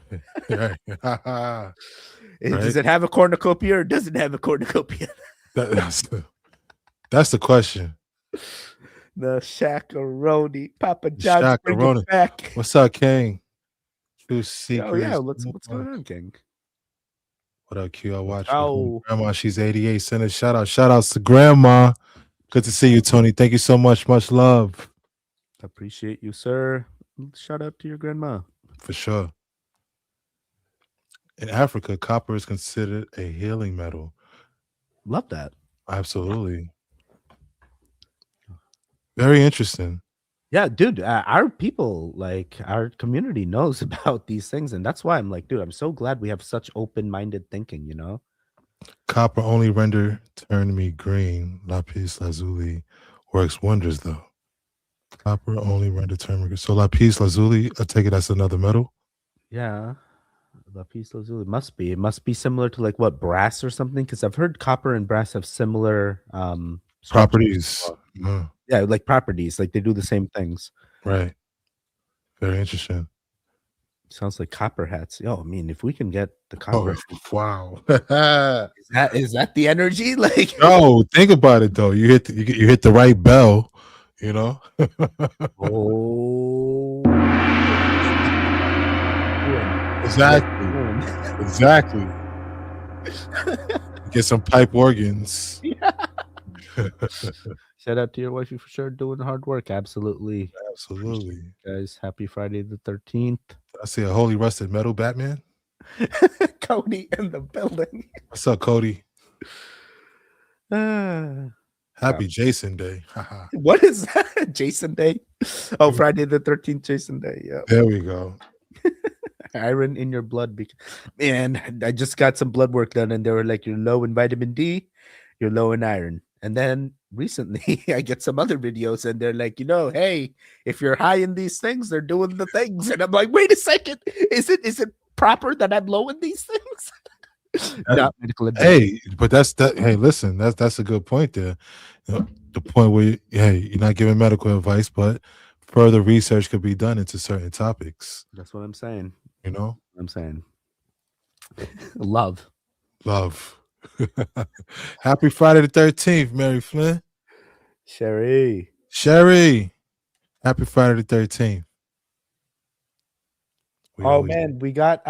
Does it have a cornucopia or does it have a cornucopia? That's the question. The Shakaroni, Papa John's bring it back. What's up, King? True secrets. Oh yeah, what's going on, King? What up, Q? I watch Grandma. She's 88. Send a shout out. Shout outs to Grandma. Good to see you, Tony. Thank you so much. Much love. Appreciate you, sir. Shout out to your grandma. For sure. In Africa, copper is considered a healing metal. Love that. Absolutely. Very interesting. Yeah, dude, our people, like our community knows about these things. And that's why I'm like, dude, I'm so glad we have such open-minded thinking, Copper only render turn me green. Lapis lazuli works wonders, though. Copper only render turn me green. So lapis lazuli, I take it that's another metal? Yeah. Lapis lazuli must be. It must be similar to like what, brass or something? Because I've heard copper and brass have similar Properties. Yeah, like properties. Like they do the same things. Right. Very interesting. Sounds like copper hats. Yo, I mean, if we can get the Oh, copper, wow. is that the energy? Like, No, think about it though. You hit the right bell, you know. oh, Exactly. Get some pipe organs. Shout out to your wifey for sure doing the hard work. Absolutely. Absolutely. Guys, happy Friday the 13th. I see a holy rusted metal Batman. Cody in the building. What's up, Cody? Ah. Happy Jason Day. What is that? Jason Day? Oh, Friday the 13th, Jason Day. Yeah. There we go. Iron in your blood. Man, I just got some blood work done and they were like, you're low in vitamin D, you're low in iron. And then recently I get some other videos and they're like, hey, if you're high in these things, they're doing the things. And I'm like, wait a second. Is it proper that I'm low in these things? Not medical advice. Hey, but hey, listen, that's a good point there. The point where you're not giving medical advice, but further research could be done into certain topics. That's what I'm saying. I'm saying. Love. Happy Friday the 13th, Mary Flynn. Sherry. Happy Friday the 13th. Man, we got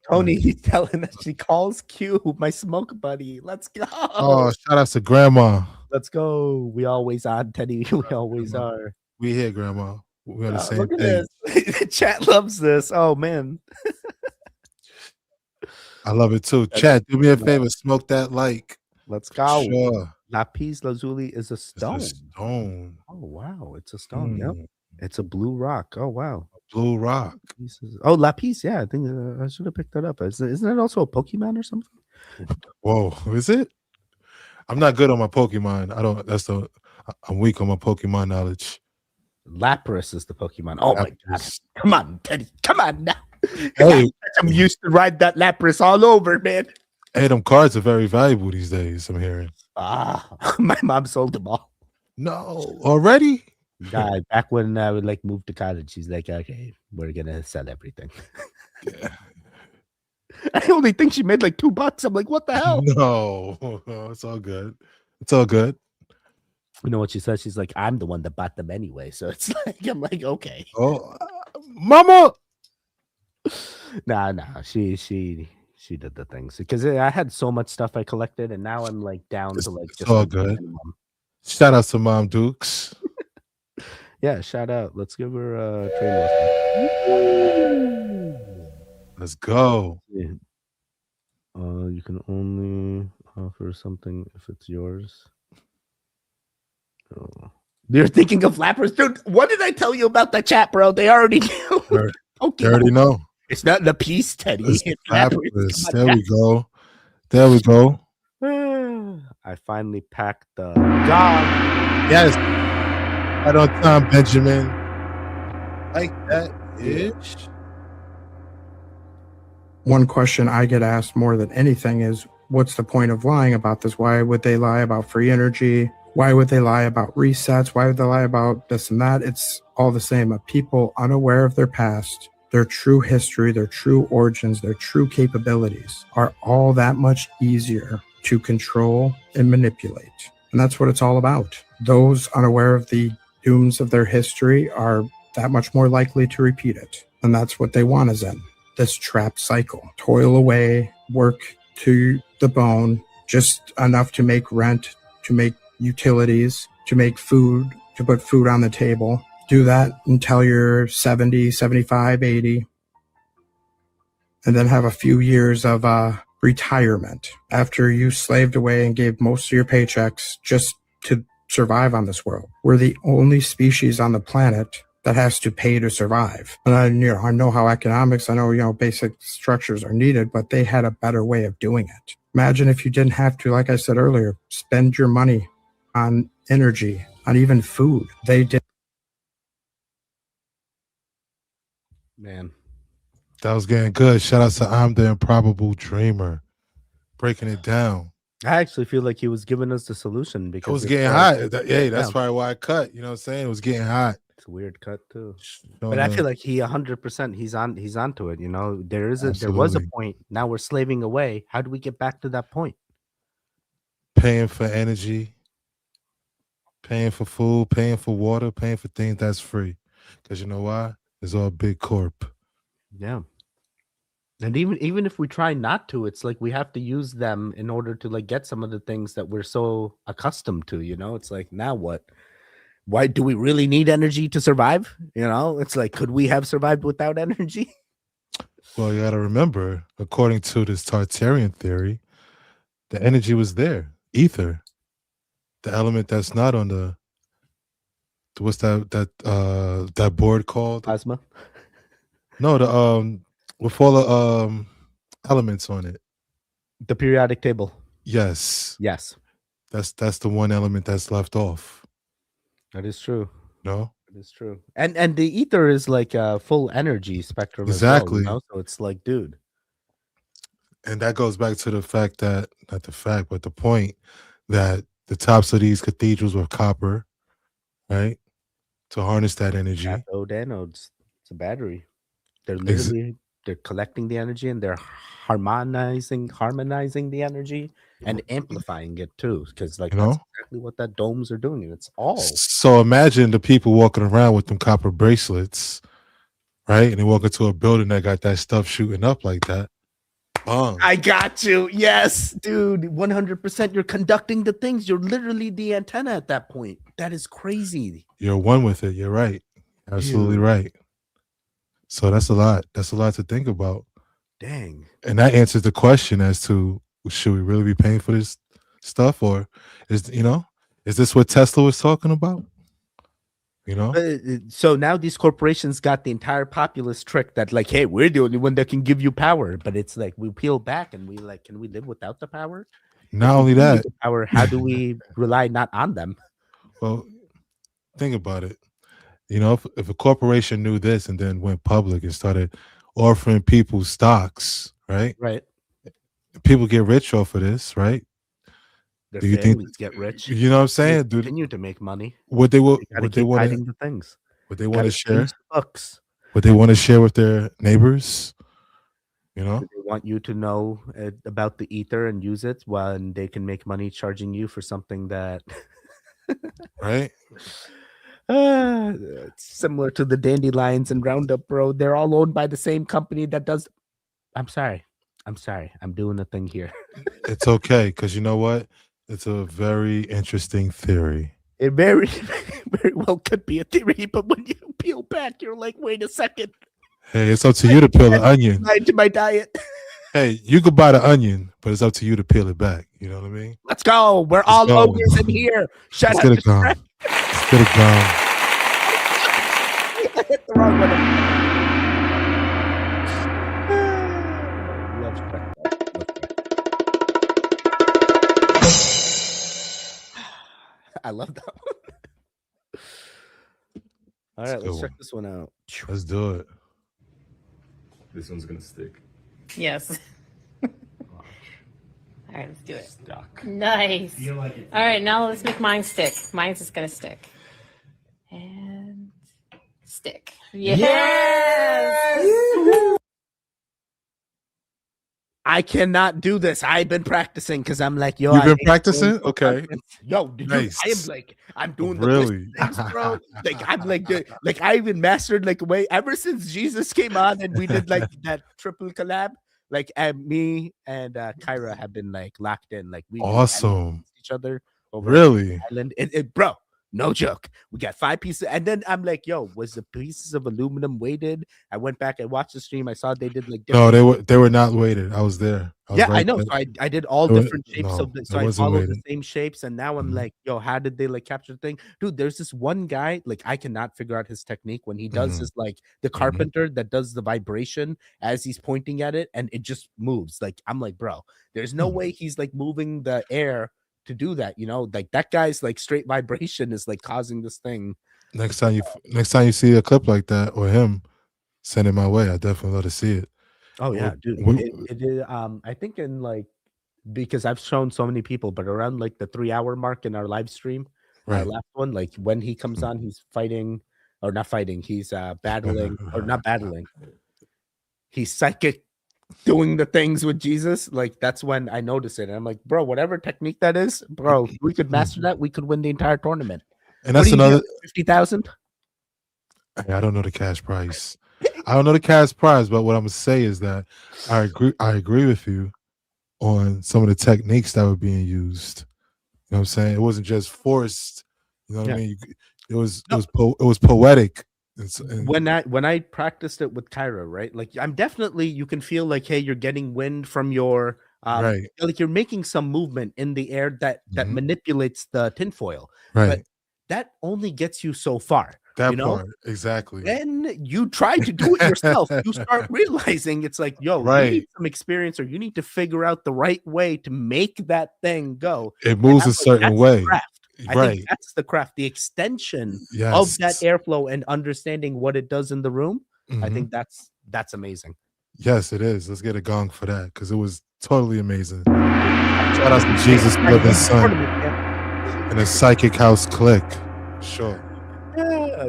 Tony telling us she calls Q my smoke buddy. Let's go. Oh, shout out to Grandma. Let's go. We always on, Teddy. We always are. We here, Grandma. We're the same look at thing. this. The chat loves this. Oh man. I love it too. Chat, do me a favor, smoke that like. Let's go. Sure. Lapis lazuli is a stone. It's a stone. Oh wow, it's a stone. Yep. It's a blue rock. Oh wow. Blue rock. Oh, lapis. Yeah, I think I should have picked that up. Isn't it also a Pokemon or something? Whoa, is it? I'm not good on my Pokemon. I'm weak on my Pokemon knowledge. Lapras is the Pokemon. Oh my god. Come on, Teddy. Come on now. Hey, I'm used to ride that Lapras all over, man. Hey, them cards are very valuable these days, I'm hearing. My mom sold them all. No, already? God, back when I would move to college, she's like, okay, we're gonna sell everything. Yeah. I only think she made $2. I'm like, what the hell? No, it's all good. It's all good. You know what she says? She's like, I'm the one that bought them anyway. So it's I'm like, okay. Oh, mama. Nah. She did the things because I had so much stuff I collected, and now I'm down to just all good. Minimum. Shout out to Mom Dukes. Yeah, shout out. Let's give her a trade lesson. Let's go. Yeah. You can only offer something if it's yours. Oh. They're thinking of Lapras, dude. What did I tell you about the chat, bro? They already knew. They already know. It's not the piece, Teddy. It's Lapras. There we go. I finally packed the God. Yes. Right on time, Benjamin. Like that, bitch. One question I get asked more than anything is, what's the point of lying about this? Why would they lie about free energy? Why would they lie about resets? Why would they lie about this and that? It's all the same. But people unaware of their past, their true history, their true origins, their true capabilities are all that much easier to control and manipulate. And that's what it's all about. Those unaware of the dooms of their history are that much more likely to repeat it. And that's what they want is in this trap cycle. Toil away, work to the bone, just enough to make rent, to make utilities, to make food, to put food on the table. Do that until you're 70, 75, 80. And then have a few years of retirement after you slaved away and gave most of your paychecks just to survive on this world. We're the only species on the planet that has to pay to survive. And I know how economics, I know, basic structures are needed, but they had a better way of doing it. Imagine if you didn't have to, like I said earlier, spend your money on energy, on even food. They did. Man. That was getting good. Shout out to I'm the Improbable Dreamer. Breaking it down. I actually feel like he was giving us the solution It because was it's getting like, hot. Hey, that's yeah, probably why I cut. You know what I'm saying? It was getting hot. it's a weird cut too. Showing But I the- feel like he 100% he's onto it. You know, there was a Absolutely. point. Now we're slaving away. How do we get back to that point? Paying for energy, paying for food, paying for water, paying for things that's free. Because you know why? It's all big corp. Yeah. And even if we try not to, it's like we have to use them in order to like get some of the things that we're so accustomed to, you know? It's like, now what? Why do we really need energy to survive? You know, it's like, could we have survived without energy? Well, you got to remember, according to this Tartarian theory, the energy was there. Ether, the element that's not on the what's that board called? Plasma. No, the with all the elements on it. The periodic table. Yes, Yes, that's the one element that's left off. that is true. No, That is true. And the ether is like a full energy spectrum Exactly. as well, you know? So it's like, dude. and that goes back to the fact that not the fact, but the point that the tops of these cathedrals were copper, right? To harness that energy. Cathode, anodes. It's a battery. They're Ex- literally they're collecting the energy and they're harmonizing the energy and amplifying it too. Because like You that's know? exactly what that domes are doing. And it's all So imagine the people walking around with them copper bracelets, right? And they walk into a building that got that stuff shooting up like that. Bong. I got you. Yes, dude. 100%. You're conducting the things. You're literally the antenna at that point. That is crazy. You're one with it. You're right. Absolutely Dude. right. So that's a lot. That's a lot to think about. Dang. And that answers the question as to should we really be paying for this stuff, or is this what Tesla was talking about? You know? So now these corporations got the entire populace tricked that like, hey, we're the only one that can give you power. But it's like we peel back and we like, can we live without the power? Not If we only do need that, the power, how do we rely not on them? well, think about it. You know, if a corporation knew this and then went public and started offering people stocks, right? Right. People get rich off of this, right? Their Do you think- families get rich. You know what I'm They saying? Dude, continue to make money. would they Gotta would they keep want hiding to the things. would they want Gotta to share? change the books. Would they want to share with their neighbors? You know? They want you to know about the ether and use it when they can make money charging you for something that Right? it's similar to the dandelions and Roundup, bro. They're all owned by the same company that does. I'm sorry. I'm doing a thing here. It's okay, because you know what? It's a very interesting theory. It very, very well could be a theory, but when you peel back, you're like, wait a second. Hey, it's up to you to peel the onion. To my diet. Hey, you could buy the onion, but it's up to you to peel it back. You know what I mean? Let's go. We're all go. ogres in here. Shut Let's up. get it Just gone. crack- Let's get it gone. I hit the wrong one. Love crack. I love that one. All right, It's a let's good check one. this one out. Let's do it. This one's gonna stick. Yes. All right, let's do it. Stuck. Nice. Feel like it's All right, now let's make mine stick. Mine's just gonna stick. And stick. Yes. I cannot do this. I've been practicing because I'm like, yo, You've I been make practicing? so Okay. Yo, dude, Nice. I am like, I'm doing the Really? things, bro. Like, I'm like, like I even mastered like a way ever since Jesus came on and we did like that triple collab. Like, me and Kyra have been like locked in. Like, we do Awesome. each other over Really? island. Bro, no joke. We got 5 pieces, and then I'm like, yo, was the pieces of aluminum weighted? I went back and watched the stream. I saw they did like No, different they were not weighted. I was there. yeah, I right know. there. So I did all It wa- different shapes no, of the, it so I wasn't followed the weighted. same shapes, and now I'm Mhm. like, yo, how did they like capture the thing? Dude, there's this one guy, like I cannot figure out his technique when he does Mhm. this, like the carpenter that does the vibration as he's pointing at it, and it just moves. Like I'm like, bro, there's no way he's like moving the air to do that, you know? Like that guy's like straight vibration is like causing this thing. Next time you see a clip like that or him, send it my way. I definitely love to see it. Oh yeah, Well, dude. we- It is I think in like because I've shown so many people, but around like the 3-hour mark in our live stream, our Right. last one, like when he comes on, he's fighting or not fighting, he's battling or not battling. He's psychic doing the things with Jesus. Like that's when I notice it. And I'm like, bro, whatever technique that is, bro, if we could master that, we could win the entire tournament. And that's another 50,000. I don't know the cash price. I don't know the cash prize, but what I'm gonna say is that I agree with you on some of the techniques that were being used. You know what I'm saying? It wasn't just forced. You know what I mean? It was poetic. And When I practiced it with Kyra, right? Like I'm definitely, you can feel like, hey, you're getting wind from your right. Like you're making some movement in the air that manipulates the tinfoil. Right. But that only gets you so far. That you part, know? exactly. When you try to do it yourself, you start realizing it's like, yo, you need some experience, or you need to figure out the right way to make that thing go. It moves a certain way. I think that's the craft, the extension of that airflow and understanding what it does in the room. I think that's amazing. Yes, it is. Let's get a gong for that because it was totally amazing. Shout out to Jesus Living Son and a Psychic House Click. Sure.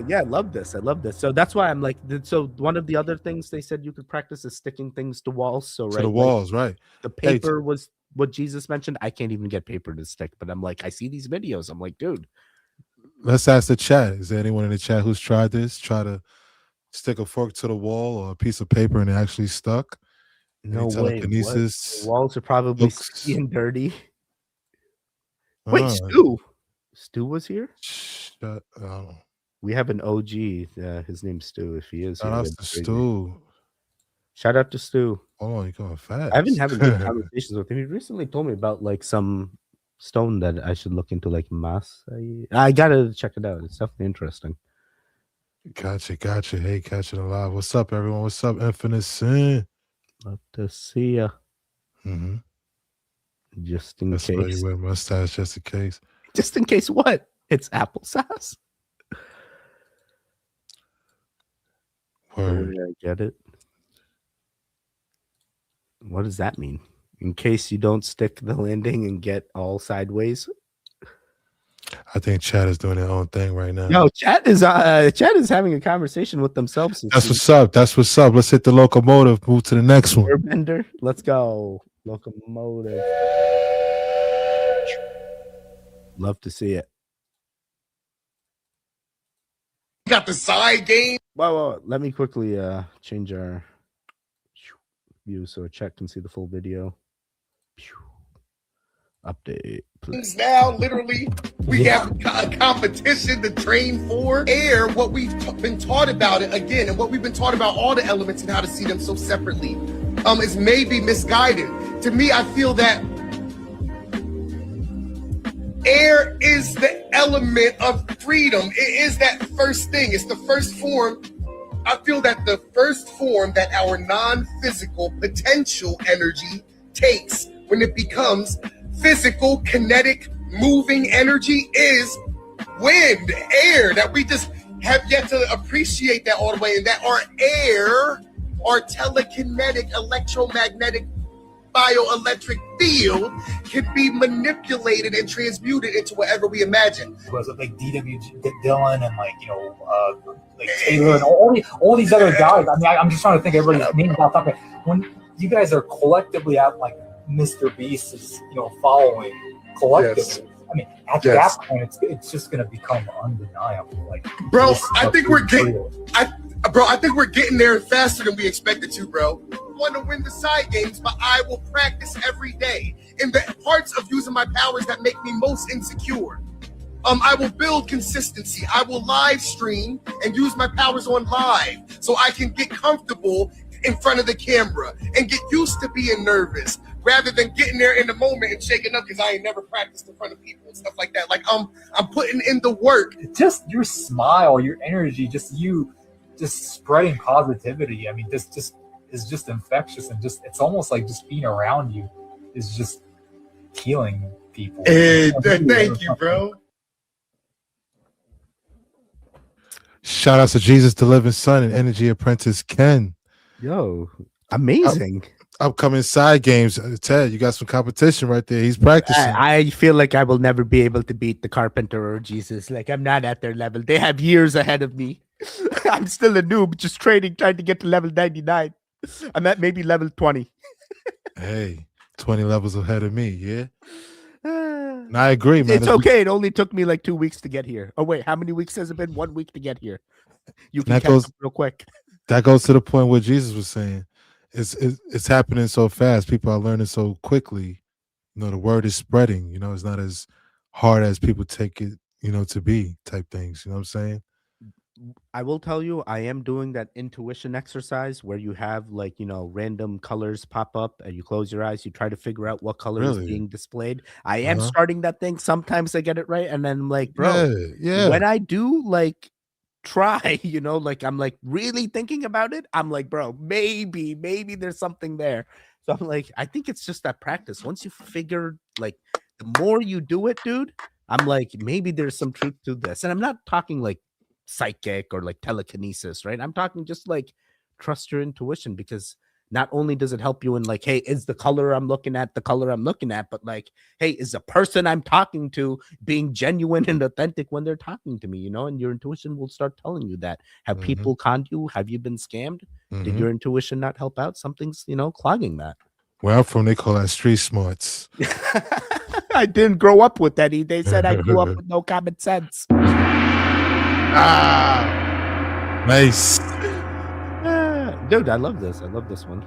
Yeah, I love this. So that's why I'm like, so one of the other things they said you could practice is sticking things to walls. So to the walls, right? The paper was what Jesus mentioned. I can't even get paper to stick, but I'm like, I see these videos. I'm like, dude. Let's ask the chat. Is there anyone in the chat who's tried this? Try to stick a fork to the wall or a piece of paper and it actually stuck? No way. Telekinesis. The walls are probably sticky and dirty. Wait, Stu was here? We have an OG. His name's Stu. If he is, shout out to Stu. Shout out to Stu. Oh, you're going fast. I've been having good conversations with him. He recently told me about like some stone that I should look into, like mass. I gotta check it out. It's definitely interesting. Gotcha. Hey, catch it alive. What's up, everyone? What's up, Infinite Sin? Love to see ya. Just in case. That's why you wear mustache, just in case. Just in case what? It's applesauce. Word. I get it. What does that mean? In case you don't stick the landing and get all sideways? I think chat is doing their own thing right now. No, chat is having a conversation with themselves. That's what's up. Let's hit the locomotive. Move to the next one. Airbender. Let's go. Locomotive. Love to see it. Got the side game. Whoa. Let me quickly change our view so chat can see the full video. Update, please. Now, literally, we have a competition to train for. Air, what we've been taught about it again, and what we've been taught about all the elements and how to see them so separately, is maybe misguided. To me, I feel that air is the element of freedom. It is that first thing. It's the first form. I feel that the first form that our non-physical potential energy takes when it becomes physical, kinetic, moving energy is wind, air, that we just have yet to appreciate that all the way, and that our air, our telekinetic, electromagnetic, bioelectric field can be manipulated and transmuted into whatever we imagine. Was it like D.W. Dillon and like Taylor and all these other guys? I mean, I'm just trying to think of everybody's names off the top. When you guys are collectively at like Mr. Beast is, following collectively. Yes. I mean, at that point, it's just going to become undeniable. Like, bro, I think we're getting there faster than we expected to, bro. I want to win the side games, but I will practice every day in the parts of using my powers that make me most insecure. I will build consistency. I will live stream and use my powers on live so I can get comfortable in front of the camera and get used to being nervous rather than getting there in the moment and shaking up because I ain't never practiced in front of people and stuff like that. Like I'm putting in the work. Just your smile, your energy, just spreading positivity. I mean, this just is just infectious, and just it's almost like just being around you is just healing people. Hey, thank you, bro. Shout out to Jesus the Living Son and Energy Apprentice Ken. Yo, amazing. upcoming side games. Ted, you got some competition right there. He's practicing. I feel like I will never be able to beat the Carpenter or Jesus. Like, I'm not at their level. They have years ahead of me. I'm still a noob, just training, trying to get to level 99. I'm at maybe level 20. Hey, 20 levels ahead of me. Yeah. And I agree, man. It's okay. It only took me like 2 weeks to get here. Oh, wait. How many weeks has it been? 1 week to get here. You can that catch goes up real quick. that goes to the point where Jesus was saying, it's happening so fast. People are learning so quickly. You know, the word is spreading. You know, it's not as hard as people take it, you know, to be type things. You know what I'm saying? I will tell you, I am doing that intuition exercise where you have like, random colors pop up and you close your eyes. You try to figure out what color is Really? being displayed. I am Uh-huh. starting that thing. Sometimes I get it right. And then I'm like, bro, Yeah. when I do like try, like I'm like really thinking about it. I'm like, bro, maybe there's something there. So I'm like, I think it's just that practice. Once you figure, like, the more you do it, dude, I'm like, maybe there's some truth to this. And I'm not talking like psychic or like telekinesis, right? I'm talking just like trust your intuition, because not only does it help you in like, hey, is the color I'm looking at the color I'm looking at, but like, hey, is the person I'm talking to being genuine and authentic when they're talking to me, and your intuition will start telling you that. Have people conned you? Have you been scammed? Did your intuition not help out? Something's, clogging that. Where I'm from, they call that street smarts. I didn't grow up with that. They said I grew up with no common sense. Nice. Dude, I love this. I love this one.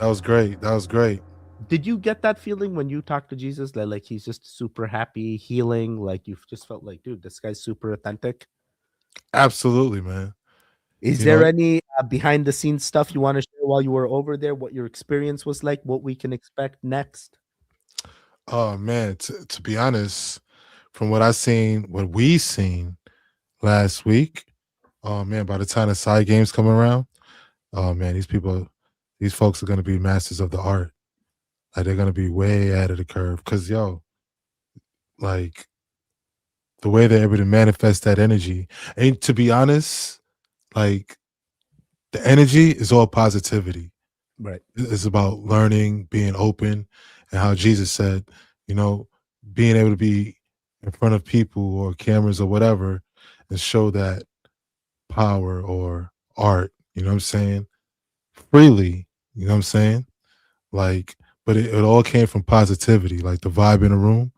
That was great. Did you get that feeling when you talked to Jesus that like he's just super happy, healing? Like you just felt like, dude, this guy's super authentic? Absolutely, man. Is there any behind the scenes stuff you want to share while you were over there? What your experience was like? What we can expect next? Oh man, to be honest, from what we seen last week, oh man, by the time the side games come around, oh man, these folks are gonna be masters of the art. Like they're gonna be way ahead of the curve. Cause like the way they're able to manifest that energy. And to be honest, like the energy is all positivity. Right. It's about learning, being open, and how Jesus said, being able to be in front of people or cameras or whatever and show that power or art, you know what I'm saying? Freely, you know what I'm saying? Like, but it all came from positivity. Like the vibe in the room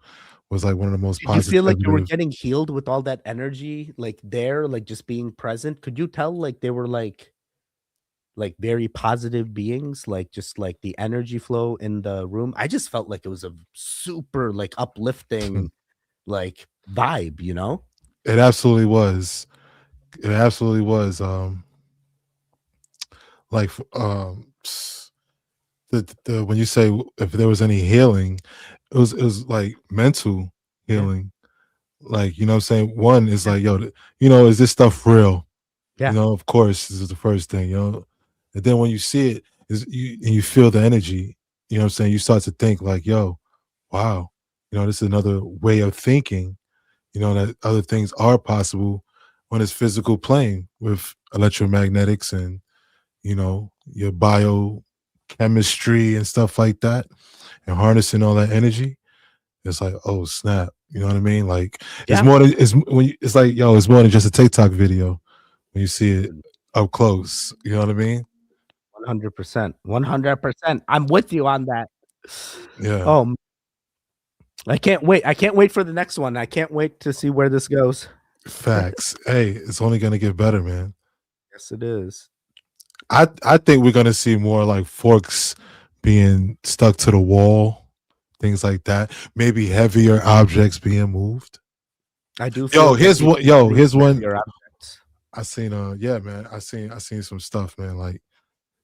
was like one of the most Did you positive. feel like you were getting healed with all that energy, like there, like just being present? Could you tell like they were like very positive beings, like just like the energy flow in the room? I just felt like it was a super like uplifting like vibe, It absolutely was. It absolutely was. Like the when you say if there was any healing, it was like mental healing. Like, you know what I'm saying? One is like, yo, is this stuff real? Yeah. Of course, this is the first thing, And then when you see it, you feel the energy, you know what I'm saying? You start to think like, yo, wow, this is another way of thinking, that other things are possible on this physical plane with electromagnetics and, your biochemistry and stuff like that, and harnessing all that energy. It's like, oh snap, you know what I mean? Like it's more than it's like, yo, it's more than just a TikTok video when you see it up close. You know what I mean? 100%. 100%. I'm with you on that. Yeah. Oh, I can't wait. I can't wait for the next one. I can't wait to see where this goes. Facts. Hey, it's only gonna get better, man. Yes, it is. I think we're gonna see more like forks being stuck to the wall, things like that. Maybe heavier objects being moved. I do. Feel Here's one. Objects. I seen. Man. I seen some stuff, man. Like,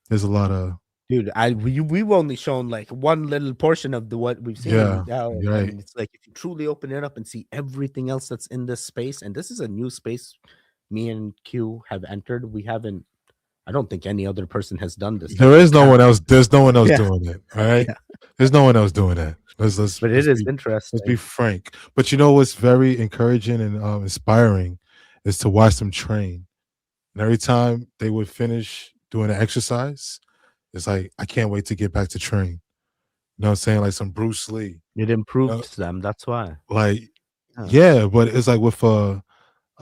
there's a lot of. Dude, we've only shown like one little portion of what we've seen. Yeah, right. And it's like if you truly open it up and see everything else that's in this space, and this is a new space me and Q have entered. We haven't. I don't think any other person has done this. There's no one else doing it. All right. Yeah. There's no one else doing that. But it is interesting. Let's be frank. But what's very encouraging and inspiring is to watch them train. And every time they would finish doing an exercise, It's like I can't wait to get back to train. You know what I'm saying? Like some Bruce Lee. It improved them. That's why. Like, Huh. yeah, but it's like with a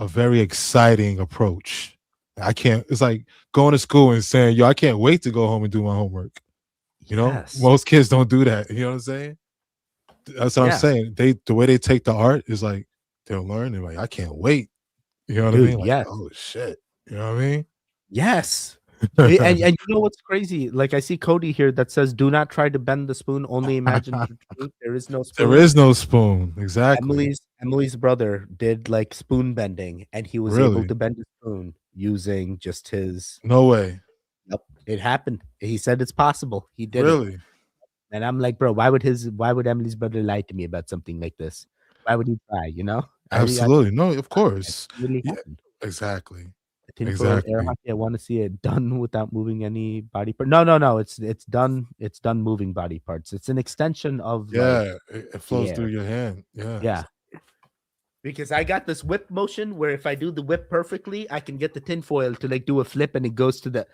very exciting approach. I can't. It's like going to school and saying, "Yo, I can't wait to go home and do my homework." You know, Yes. most kids don't do that. You know what I'm saying? That's what Yeah. I'm saying. The way they take the art is like they'll learn. They're like, I can't wait. You know what I Dude, mean? Like, yes. oh shit. You know what I mean? Yes. and you know what's crazy? Like I see Cody here that says, "Do not try to bend the spoon. Only imagine the truth. There is no spoon." There is no spoon. Exactly. Emily's brother did like spoon bending, and he was Really? able to bend a spoon using just his. No way. Yep, it happened. He said it's possible. He did it. Really? And I'm like, bro, why would Emily's brother lie to me about something like this? Why would he try? You know? Absolutely. No, of course. It really Yeah, happened. exactly. Tinfoil air Exactly. hockey. I want to see it done without moving any body part. No. It's done. It's done moving body parts. It's an extension of Yeah, like, it flows air. through your hand. Yeah. Yeah. Because I got this whip motion where if I do the whip perfectly, I can get the tinfoil to like do a flip and it goes to the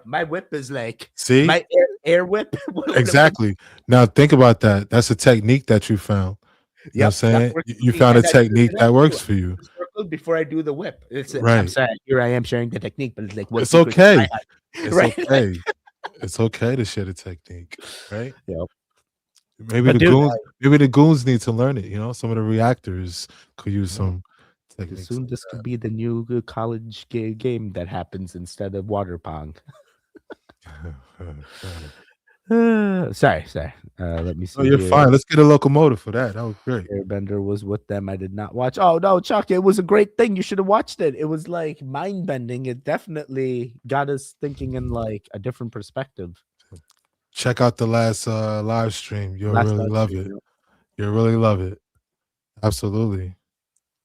my whip is like See? my air whip. Exactly. Now think about that. That's a technique that you found. You know what I'm saying? You found a technique that works for you. Before I do the whip. I'm Right. sorry, here I am sharing the technique, but it's like what It's secrets okay. I had, It's right? okay. It's okay to share the technique, right? Yep. Maybe But the goons need to learn it. You know, some of the reactors could use some techniques. Soon this could be the new college game that happens instead of water pong. Sorry. Let me see. Oh, you're here. fine. Let's get a locomotive for that. That was great. Airbender was with them. I did not watch. Oh no, Chuck, it was a great thing. You should have watched it. It was like mind bending. It definitely got us thinking in like a different perspective. Check out the last live stream. You'll Last really live love stream, it. yep. You'll really love it. Absolutely.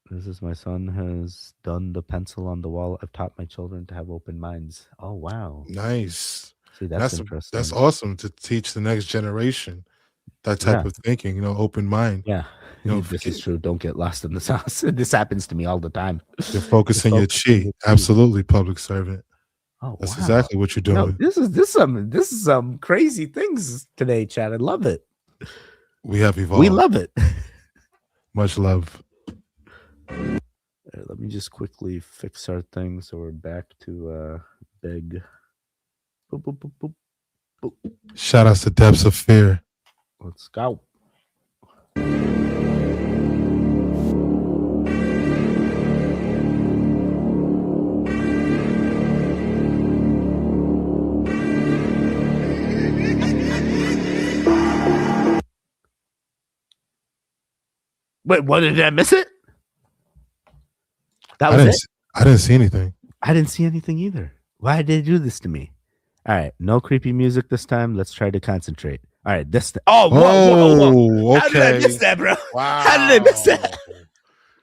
This is my son has done the pencil on the wall. I've taught my children to have open minds. Oh wow. Nice. See, that's interesting. That's awesome to teach the next generation that type of thinking, you know, open mind. Yeah. You know, This is true. Don't get lost in the sauce. This happens to me all the time. You're focusing your chi. Absolutely, public servant. Oh, that's wow. exactly what you're doing. No, this is some crazy things today, Chad. I love it. We have evolved. We love it. Much love. Let me just quickly fix our thing so we're back to big. Boop, boop, boop, boop, boop. Shout out to Depths of Fear. Let's go. Wait, what, did I miss it? That was it? I didn't see anything. I didn't see anything either. Why did they do this to me? All right, no creepy music this time. Let's try to concentrate. All right, this. Whoa. Okay. How did I miss that, bro? Wow. How did I miss that?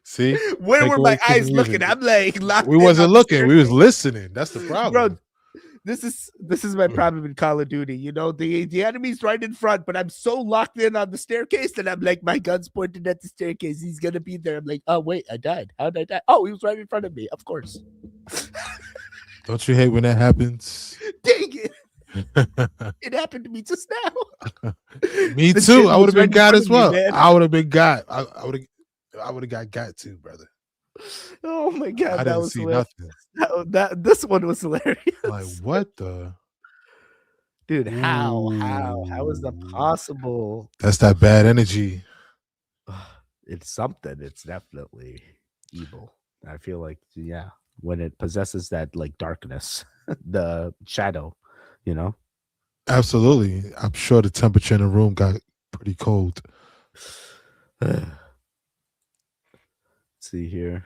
See, Where Take were away my from eyes the looking? music. I'm like locked. We in wasn't on the looking. We was listening. That's the problem. Bro, this is my problem in Call of Duty. You know, the enemy's right in front, but I'm so locked in on the staircase that I'm like, my gun's pointed at the staircase. He's gonna be there. I'm like, oh wait, I died. How did I die? Oh, he was right in front of me. Of course. Don't you hate when that happens? Dang it. It happened to me just now. Me The too. kid I was would have right been in got front as of me, well. man. I would have been got. I would have got too, brother. Oh my god, I that didn't was see hilarious. nothing. This one was hilarious. Like what the? Dude, how is that possible? That's that bad energy. It's something. It's definitely evil. I feel like, yeah, when it possesses that like darkness, the shadow, you know. Absolutely. I'm sure the temperature in the room got pretty cold. Let's see here.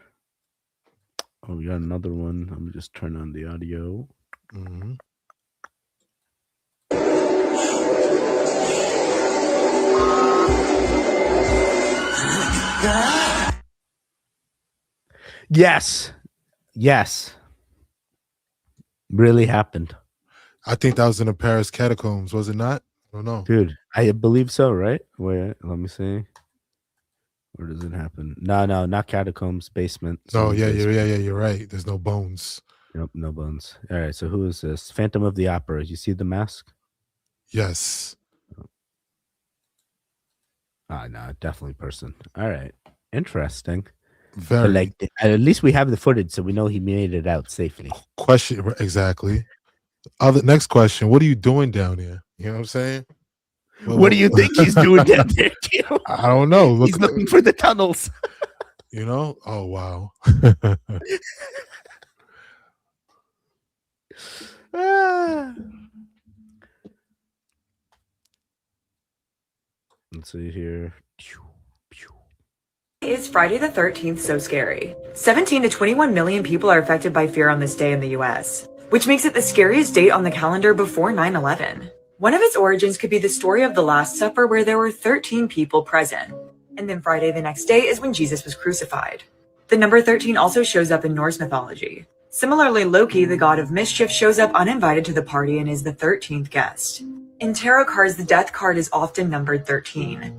Oh, we got another one. Let me just turn on the audio. Mm-hmm. Yes. Really happened. I think that was in the Paris catacombs, was it not? I don't know. Dude, I believe so, right? Wait, let me see. Where does it happen? No, not catacombs, basement. No, Someone's basement. you're right. There's no bones. Nope, no bones. All right, so who is this? Phantom of the Opera. You see the mask? Yes. No, definitely person. All right, interesting. Very. But like, at least we have the footage, so we know he made it out safely. Question exactly. Next question. What are you doing down here? You know what I'm saying? What do you think he's doing down there, Gil? I don't know. He's looking for the tunnels. You know? Oh wow. Let's see here. Is Friday the 13th so scary? 17 to 21 million people are affected by fear on this day in the US, which makes it the scariest date on the calendar before 9/11. One of its origins could be the story of the Last Supper, where there were 13 people present. And then Friday the next day is when Jesus was crucified. The number 13 also shows up in Norse mythology. Similarly, Loki, the god of mischief, shows up uninvited to the party and is the 13th guest. In tarot cards, the death card is often numbered 13.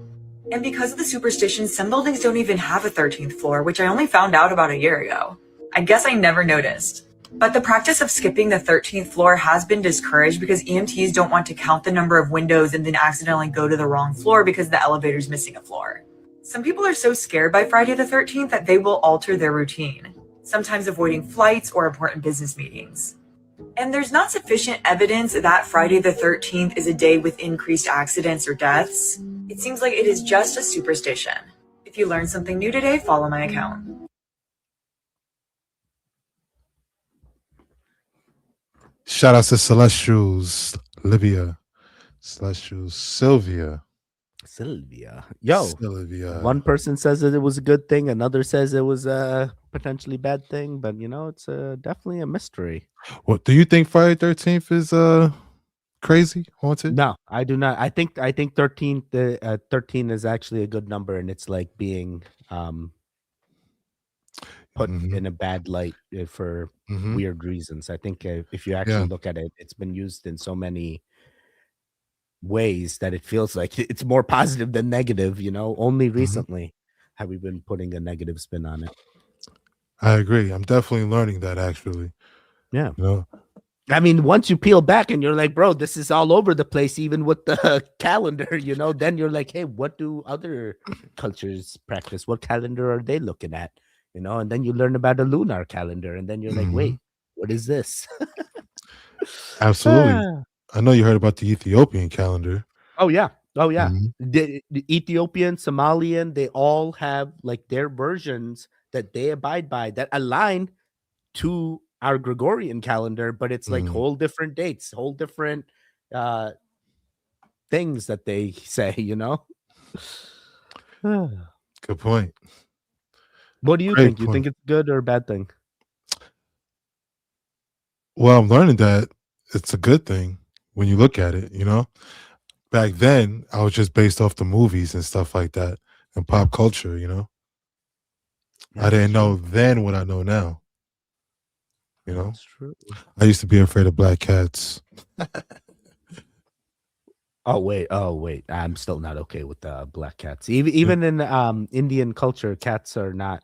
And because of the superstition, some buildings don't even have a 13th floor, which I only found out about a year ago. I guess I never noticed. But the practice of skipping the 13th floor has been discouraged because EMTs don't want to count the number of windows and then accidentally go to the wrong floor because the elevator's missing a floor. Some people are so scared by Friday the 13th that they will alter their routine, sometimes avoiding flights or important business meetings. And there's not sufficient evidence that Friday the 13th is a day with increased accidents or deaths. It seems like it is just a superstition. If you learned something new today, follow my account. Shout out to Celestials, Livia, Celestials, Sylvia. Yo, Sylvia. one person says that it was a good thing, another says it was a potentially bad thing, but you know, it's definitely a mystery. What do you think Friday 13th is crazy, haunted? No, I do not. I think 13 is actually a good number, and it's like being put in a bad light for weird reasons. I think if you actually look at it, it's been used in so many ways that it feels like it's more positive than negative. You know, only recently have we been putting a negative spin on it. I agree. I'm definitely learning that actually. Yeah. You know? I mean, once you peel back and you're like, bro, this is all over the place, even with the calendar, you know, then you're like, hey, what do other cultures practice? What calendar are they looking at? You know, and then you learn about a lunar calendar, and then you're like, wait, what is this? Absolutely. I know you heard about the Ethiopian calendar. Oh, yeah. Oh, yeah. The Ethiopian, Somalian, they all have like their versions that they abide by that align to our Gregorian calendar, but it's like whole different dates, whole different things that they say, you know? Good point. What do you Great think? point. You think it's a good or a bad thing? Well, I'm learning that it's a good thing when you look at it, you know? Back then, I was just based off the movies and stuff like that and pop culture, you know? I didn't know then what I know now. You know? That's true. I used to be afraid of black cats. Oh wait. I'm still not okay with black cats. Even in Indian culture, cats are not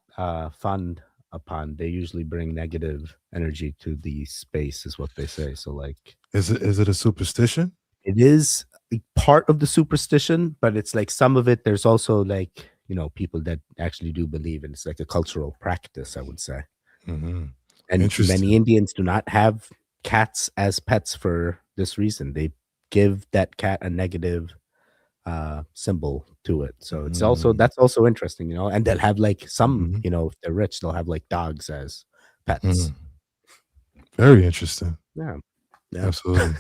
fun upon. They usually bring negative energy to the space, is what they say. So like, Is it a superstition? it is a part of the superstition, but it's like some of it. There's also like, you know, people that actually do believe, and it's like a cultural practice, I would say. And many Indians do not have cats as pets for this reason. They give that cat a negative symbol to it. So it's also, that's also interesting, you know. And they'll have like some, you know, if they're rich, they'll have like dogs as pets. Very interesting. Yeah. Absolutely.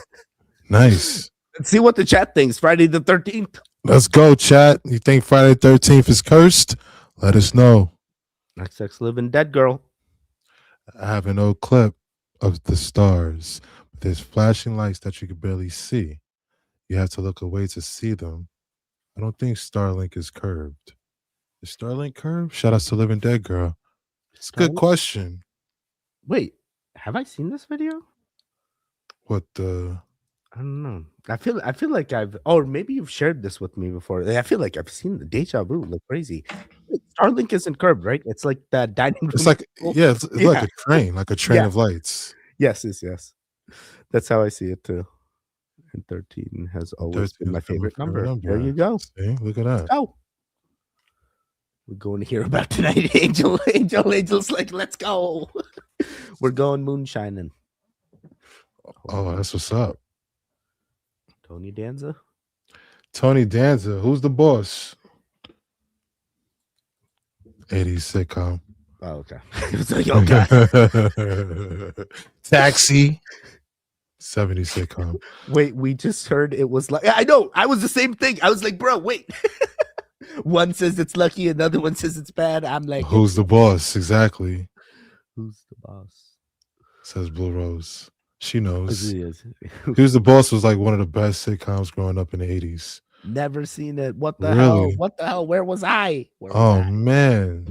Nice. Let's see what the chat thinks. Friday the 13th. Let's go, chat. You think Friday the 13th is cursed? Let us know. XX Living Dead Girl. I have an old clip of the stars. There's flashing lights that you can barely see. You have to look away to see them. I don't think Starlink is curved. Is Starlink curved? Shout out to Living Dead Girl. It's a good question. Wait, have I seen this video? What the? I don't know. I feel like or maybe you've shared this with me before. I feel like I've seen the deja vu like crazy. Starlink isn't curved, right? It's like the dining room. It's like, yeah, it's like a train of lights. Yes. That's how I see it too. And 13 has always 13 been my is my favorite number. There number. you go. See, look at that. Oh, we're going to hear about tonight. Angel's like, let's go. We're going moonshining. Oh, that's what's up. Tony Danza. Tony Danza, who's the boss? 80s sitcom. Oh, okay. It was like, oh god. Taxi. 70s sitcom. Wait, we just heard it was like, I know. I was the same thing. I was like, bro, wait. One says it's lucky, another one says it's bad. I'm like, who's the boss? Exactly. Who's the boss? Says Blue Rose. She knows. Is. Who's the boss was like one of the best sitcoms growing up in the 80s. Never seen it. What the Really? hell? What the hell? Where was I? Where was Oh I? man.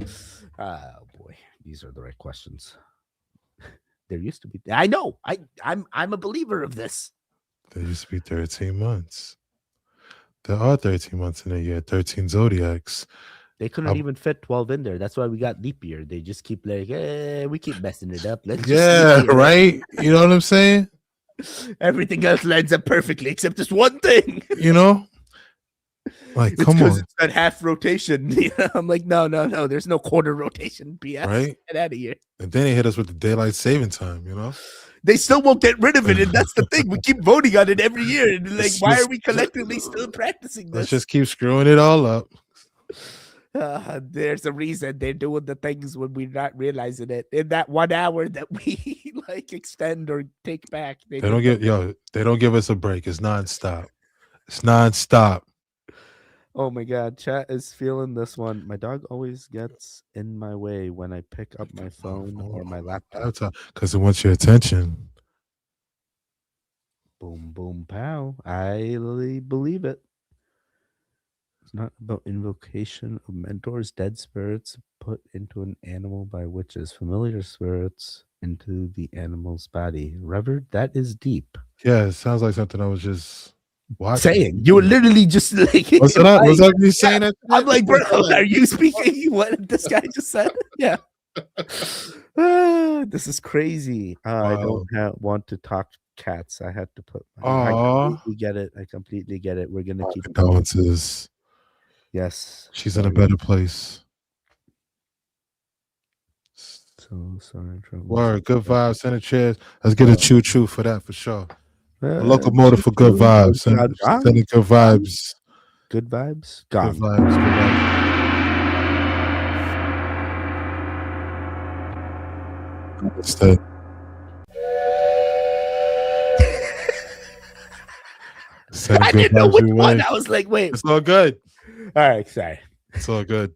Oh boy, these are the right questions. There used to be. I know. I'm a believer of this. There used to be 13 months. There are 13 months in a year. 13 zodiacs. They couldn't even fit 12 in there. That's why we got leap year. They just keep like, we keep messing it up. Let's Yeah, just right. You know what I'm saying? Everything else lines up perfectly except this one thing. You know, like It's come on, it's that half rotation. You know? I'm like, no. There's no quarter rotation. BS. right? Get out of here. And then they hit us with the daylight saving time. You know, They still won't get rid of it, and that's the thing. We keep voting on it every year, and like, why are we collectively still practicing let's this? just keep screwing it all up. There's a reason they're doing the things when we're not realizing it. In that 1 hour that we like extend or take back, They don't give us a break. It's nonstop. It's nonstop. Oh my god, chat is feeling this one. My dog always gets in my way when I pick up my phone or my laptop. Because it wants your attention. Boom, boom, pow. I really believe it. It's not about invocation of mentors, dead spirits put into an animal by witches, familiar spirits into the animal's body. Revered, that is deep. Yeah, it sounds like something I was just watching. Saying you were literally just like, Was that me saying that? I'm like, bro, are you speaking what this guy just said? Yeah. This is crazy. I don't want to talk cats. I had to put. I completely get it. I completely get it. We're gonna keep condolences. Yes, she's in a better place. So sorry. Word, good vibes. Send a cheers. Let's get a choo choo for that for sure. A locomotive for good vibes. Send it good vibes. Good vibes. Gone. Good vibes. Good vibes. Stay. I didn't know which one. I was like, wait. It's all good. All right, sorry. It's all good.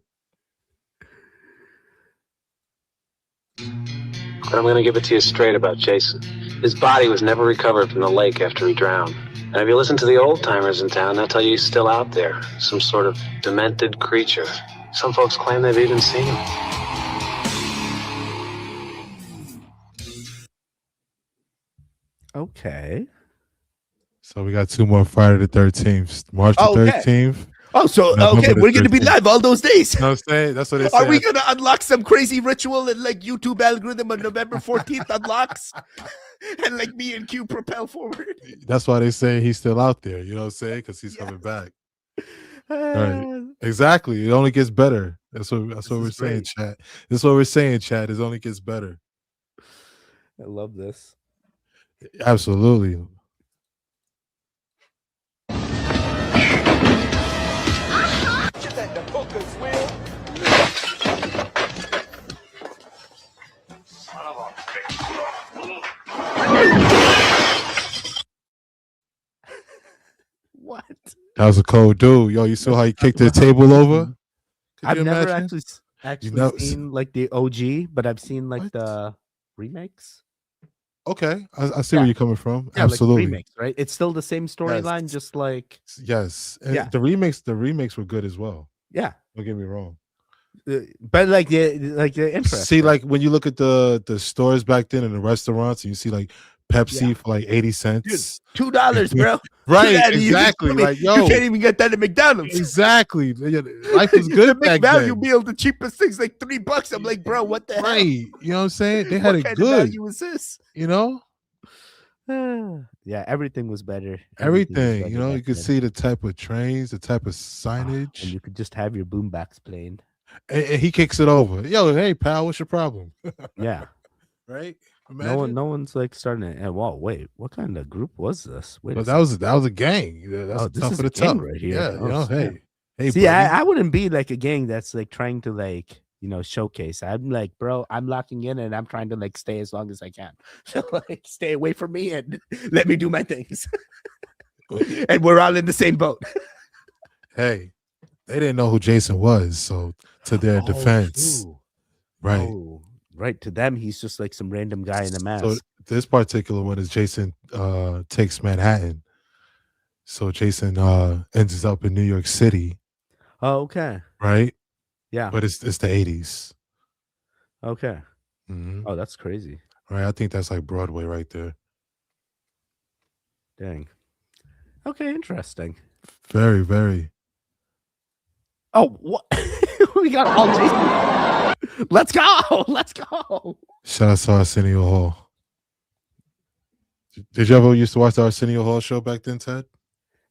But I'm going to give it to you straight about Jason. His body was never recovered from the lake after he drowned. And if you listen to the old timers in town, they'll tell you he's still out there, some sort of demented creature. Some folks claim they've even seen him. Okay. So we got 2 more Friday the 13th. March the 13th. Oh, so okay, we're gonna be live all those days. You know what I'm saying? That's what they say. Are we gonna unlock some crazy ritual and like YouTube algorithm on November 14th unlocks? And like me and Q propel forward. That's why they say he's still out there. You know what I'm saying? Because he's coming back. Right. Exactly. It only gets better. That's what we're saying, chat. This is what we're saying, chat. It only gets better. I love this. Absolutely. What? That was a cold dude. Yo, you saw how he kicked the table over? Could I've you never imagine? actually seen like the OG, but I've seen like the remakes. Okay, I see where you're coming from. Yeah, Absolutely. like remakes, right? It's still the same storyline, just like Yes. And Yeah. the remakes were good as well. Yeah. Don't get me wrong. But like the interest. See, like when you look at the stores back then and the restaurants, and you see like Pepsi for like 80 cents. $2, bro. Right, $2, you just exactly. tell me Like, yo, you can't even get that at McDonald's. Exactly. Life was good The back value then. meal, the cheapest thing's like $3. I'm like, bro, what the hell? Right. You know what I'm saying? They had What it kind good. of value is this? You know? Yeah, everything was better. Everything, you know, back you could then. see the type of trains, the type of And signage, you could just have your boombox playing. and he kicks it over. Yo, hey pal, what's your problem? Yeah. Right? No Imagine. one's like starting to. Whoa, wait, what kind of group was this? Wait a But second. that was a gang. Yeah, that's This tough is for a the gang tough. right here. Yeah, you know, Snap. hey, See, buddy. I wouldn't be like a gang that's like trying to like showcase. I'm like, bro, I'm locking in and I'm trying to like stay as long as I can. So like, stay away from me and let me do my things. And we're all in the same boat. Hey, they didn't know who Jason was, so to their defense, true. right? Oh, right. To them, he's just like some random guy in a mask. So this particular one is Jason takes Manhattan. So Jason ends up in New York City. Oh, okay. Right? Yeah. But it's the 80s. Okay. Mhm. Oh, that's crazy. Right. I think that's like Broadway right there. Dang. Okay, interesting. Very, very. Oh, what? We got all Jason. Let's go. Let's go. Shout out to Arsenio Hall. Did you ever used to watch the Arsenio Hall show back then, Ted?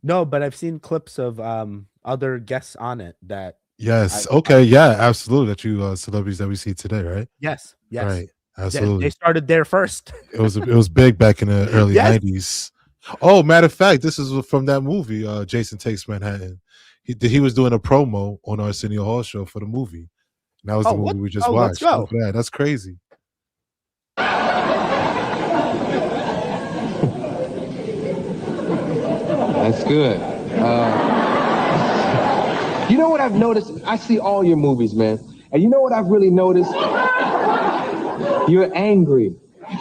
No, but I've seen clips of other guests on it that Yes. Okay. Yeah. Absolutely. That you celebrities that we see today, right? Yes. Yes. Right. Yeah, Absolutely. they started there first. It was big back in the early Yes. 90s. Oh, matter of fact, this is from that movie, Jason Takes Manhattan. He was doing a promo on Arsenio Hall show for the movie. And that was the movie we just let's watched. go. Look at that. That's crazy. That's good. You know what I've noticed? I see all your movies, man. And you know what I've really noticed? You're angry. And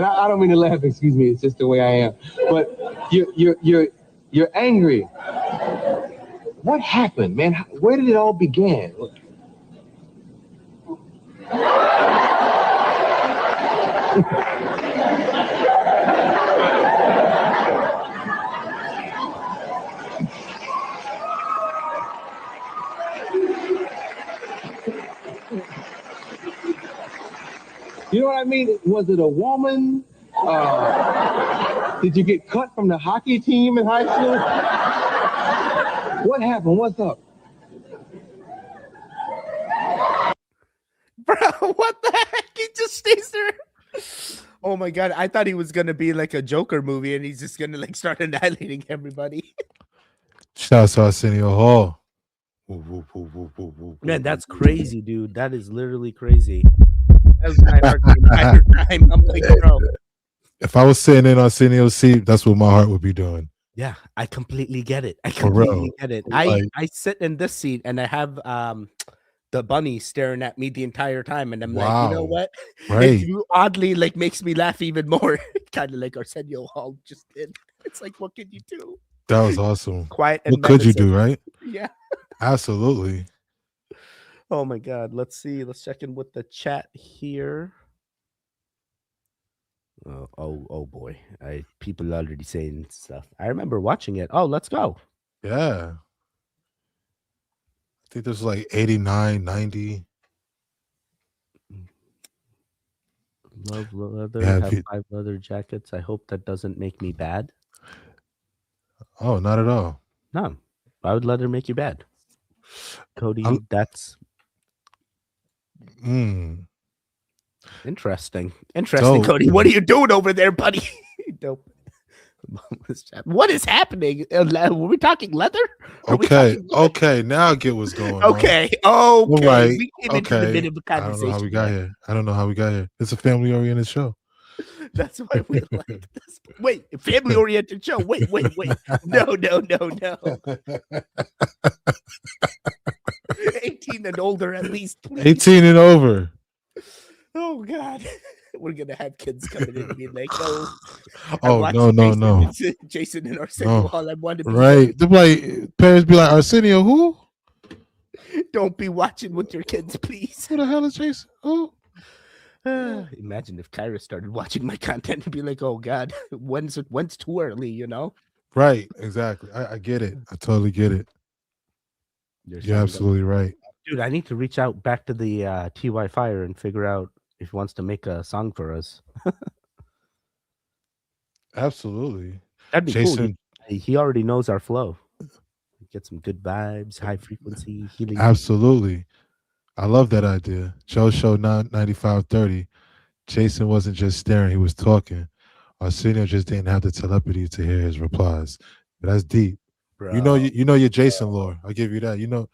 I don't mean to laugh, excuse me, it's just the way I am. But you're angry. What happened, man? Where did it all begin? You know what I mean? Was it a woman? Did you get cut from the hockey team in high school? What happened? What's up? Bro, what the heck? He just stays there. Oh my god, I thought he was gonna be like a Joker movie and he's just gonna like start annihilating everybody. Shout out to Arsenio Hall. Man, that's crazy, dude. That is literally crazy. That was my heart the entire time. I'm like, bro. If I was sitting in Arsenio's seat, that's what my heart would be doing. Yeah, I completely get it. I For real. completely get it. Like- I sit in this seat and I have the bunny staring at me the entire time, and I'm like, you know Wow. what? Right. It oddly like makes me laugh even more, kind of like Arsenio Hall just did. It's like, what can you do? That was awesome. Quiet and What could you do, menacing. right? Yeah. Absolutely. Oh my god. Let's see. Let's check in with the chat here. Oh boy. People already saying stuff. I remember watching it. Oh, let's go. Yeah. I think this was like 89, 90. Love leather. Yeah, Have if you- 5 leather jackets. I hope that doesn't make me bad. Oh, not at all. No. Why would leather make you bad? Cody, that's Dope. interesting. Cody. What are you doing over there, buddy? Dope. What is happening? Were we talking leather? Okay. Now I get what's going on. Okay. All right. We came into the middle of a I don't know how we conversation. got here. I don't know how we got here. It's a family oriented show. That's why we like this. Wait, family oriented show. Wait. No. 18 and older, at least. Please. 18 and over. Oh God. We're gonna have kids coming in and be like, "Oh, No. Jason and Arsenio Hall. I want to be Right. They're like, parents be like, Arsenio, who? Don't be watching with your kids, please. Who the hell is Jason? Who? Imagine if Kyra started watching my content and be like, "Oh God, when's too early?" You know? Right. Exactly. I get it. I totally get it. You're absolutely right. Dude, I need to reach out back to the TY Fire and figure out if he wants to make a song for us. Absolutely. That'd be cool. Jason, He already knows our flow. Get some good vibes, high frequency, healing. absolutely. I love that idea. Joe Show 9530. Jason wasn't just staring, he was talking. Arsenio just didn't have the telepathy to hear his replies. But that's deep. Bro. You know your Jason lore. I'll give you that. You know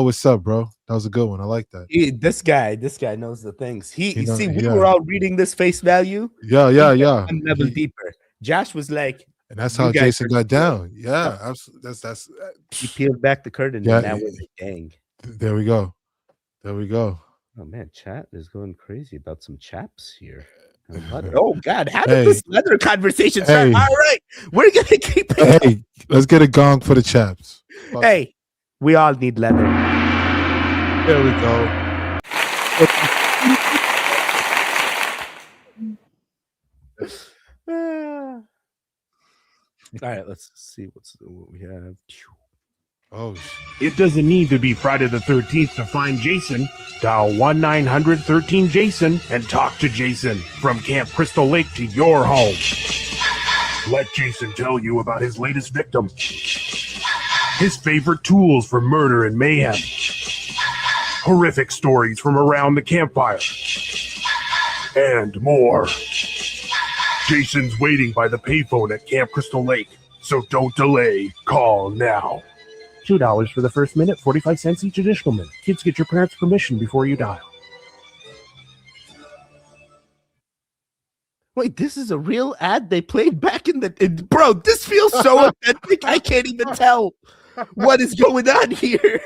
what's up, bro. That was a good one. I like that. This guy knows the things. You know, We yeah. were all reading this face value. Yeah. One level deeper. Josh was like, And that's "You how guys Jason are got slow." down. Yeah, absolutely. That's He peeled back the curtain, Yeah, and now we're like, dang. there we go. There we go. Oh man, chat is going crazy about some chaps here. Oh God, how did Hey. this leather conversation start? Hey. All right, we're gonna keep it. Hey, let's get a gong for the chaps. Hey, we all need leather. There we go. All right, let's see what we have. Oh, It doesn't need to be Friday the 13th to find Jason. Dial 1-900-13-JASON and talk to Jason from Camp Crystal Lake to your home. Let Jason tell you about his latest victim, his favorite tools for murder and mayhem, horrific stories from around the campfire, and more. Jason's waiting by the payphone at Camp Crystal Lake, so don't delay. Call now. $2 for the first minute, 45 cents each additional minute. Kids, get your parents' permission before you dial. Wait, this is a real ad they played back in the bro. This feels so authentic. I can't even tell what is going on here.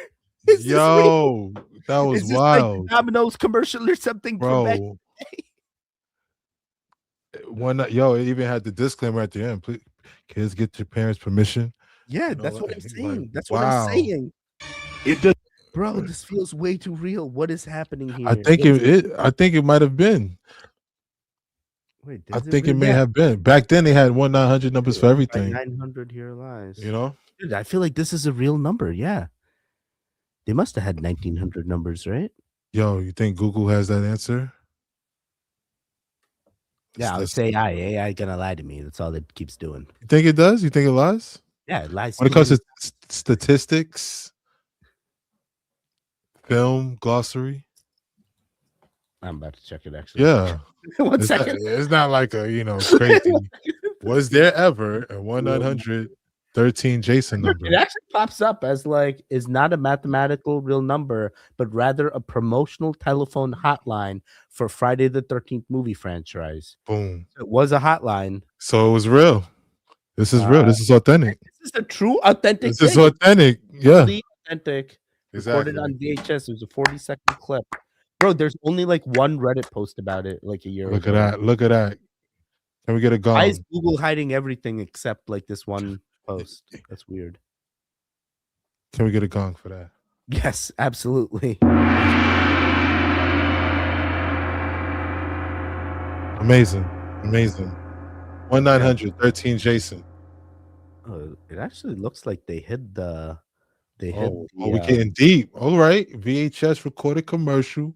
Is this real? That was Is this wild. like Domino's commercial or something? From back? Bro. It even had the disclaimer at the end. Please, kids, get your parents' permission. Yeah, You know, that's what I'm like, saying. That's wow. what I'm saying. It does, bro. This feels way too real. What is happening here? I think it might have been. Wait, I think it may have been. Back then they had 1-900 numbers for everything. 900 here lies. You know? Dude, I feel like this is a real number. Yeah. They must have had 1900 numbers, right? Yo, you think Google has that answer? Yeah, I would say AI gonna lie to me. That's all it keeps doing. You think it does? You think it lies? Yeah, it lies. When it comes to statistics, film, glossary. I'm about to check it actually. Yeah. One It's second. It's not like a, crazy. Was there ever a 1-900-13-JASON number? It actually pops up as like is not a mathematical real number, but rather a promotional telephone hotline for Friday the 13th movie franchise. Boom. It was a hotline. So it was real. This is real. This is authentic. This is a true authentic. This is thing. authentic. Yeah. Really authentic. Exactly. Recorded on VHS. It was a 40-second clip. Bro, there's only like one Reddit post about it like a year Look ago. at that. Look at that. Can we get a gong? Why is Google hiding everything except like this one post? That's weird. Can we get a gong for that? Yes, absolutely. Amazing. 1-900-13-JASON. It actually looks like they hid the. We're getting deep. All right. VHS recorded commercial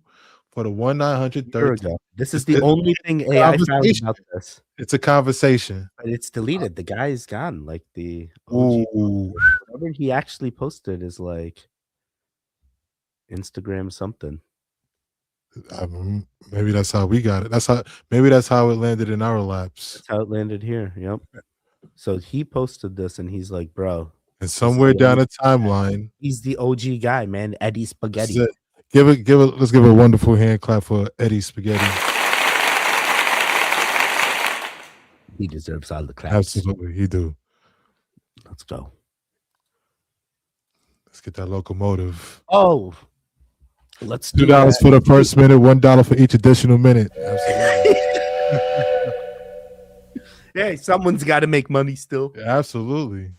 for the 1-900-13. This is the only thing AI found about this. It's a conversation. But it's deleted. The guy is gone. Like the Ooh. whatever he actually posted is like Instagram something. Maybe that's how we got it. Maybe that's how it landed in our laps. That's how it landed here. Yep. So he posted this and he's like, bro. And somewhere down the timeline, he's the OG guy, man. Eddie Spaghetti. let's give a wonderful hand clap for Eddie Spaghetti. He deserves all the claps. Absolutely, he do. Let's go. Let's get that locomotive. Oh, let's do $2 for the first minute, $1 for each additional minute. Absolutely. Hey, someone's got to make money still. Absolutely.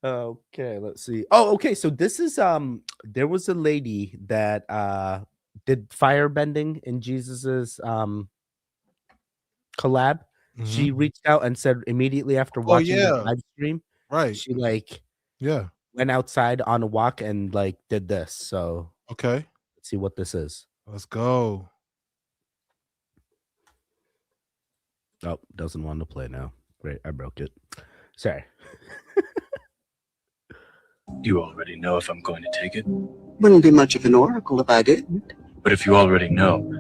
Okay, let's see. Oh, okay. So this is there was a lady that did firebending in Jesus's collab. She reached out and said immediately after watching the live stream, right? She like went outside on a walk and like did this. So okay, let's see what this is. Let's go. Oh, doesn't want to play now. Great, I broke it. Sorry. You already know if I'm going to take it. Wouldn't be much of an oracle if I didn't. But if you already know,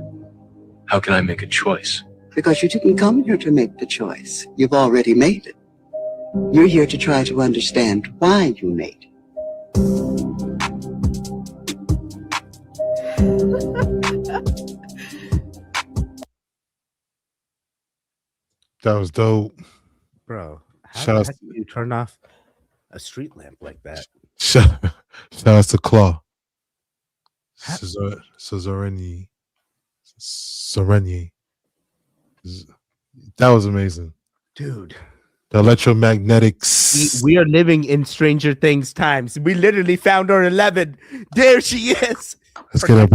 how can I make a choice? Because you didn't come here to make the choice. You've already made it. You're here to try to understand why you made it. That was dope. Bro, how Shout the out, heck do you turn off a street lamp like that? shout out to Claw. Suzereni. That was amazing. Dude. The electromagnetics. We are living in Stranger Things times. We literally found her 11. There she is. Let's get a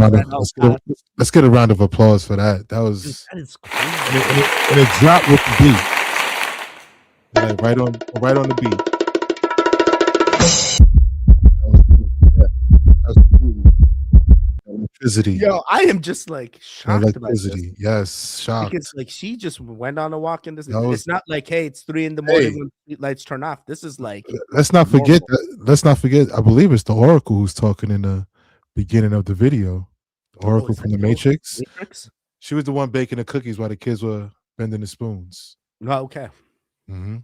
round of applause for that. That was That is crazy. And it dropped with the beat. Like right on the beat. Electricity. Yo, I am just like shocked about this. Electricity. Yes, shocked. Because like she just went on a walk in this. That was- It's not like, hey, it's 3 a.m. when street lights turn off. This is like Let's not forget. I believe it's the Oracle who's talking in the beginning of the video. The Oracle from the Matrix. She was the one baking the cookies while the kids were bending the spoons. Oh, okay. Mm-hmm.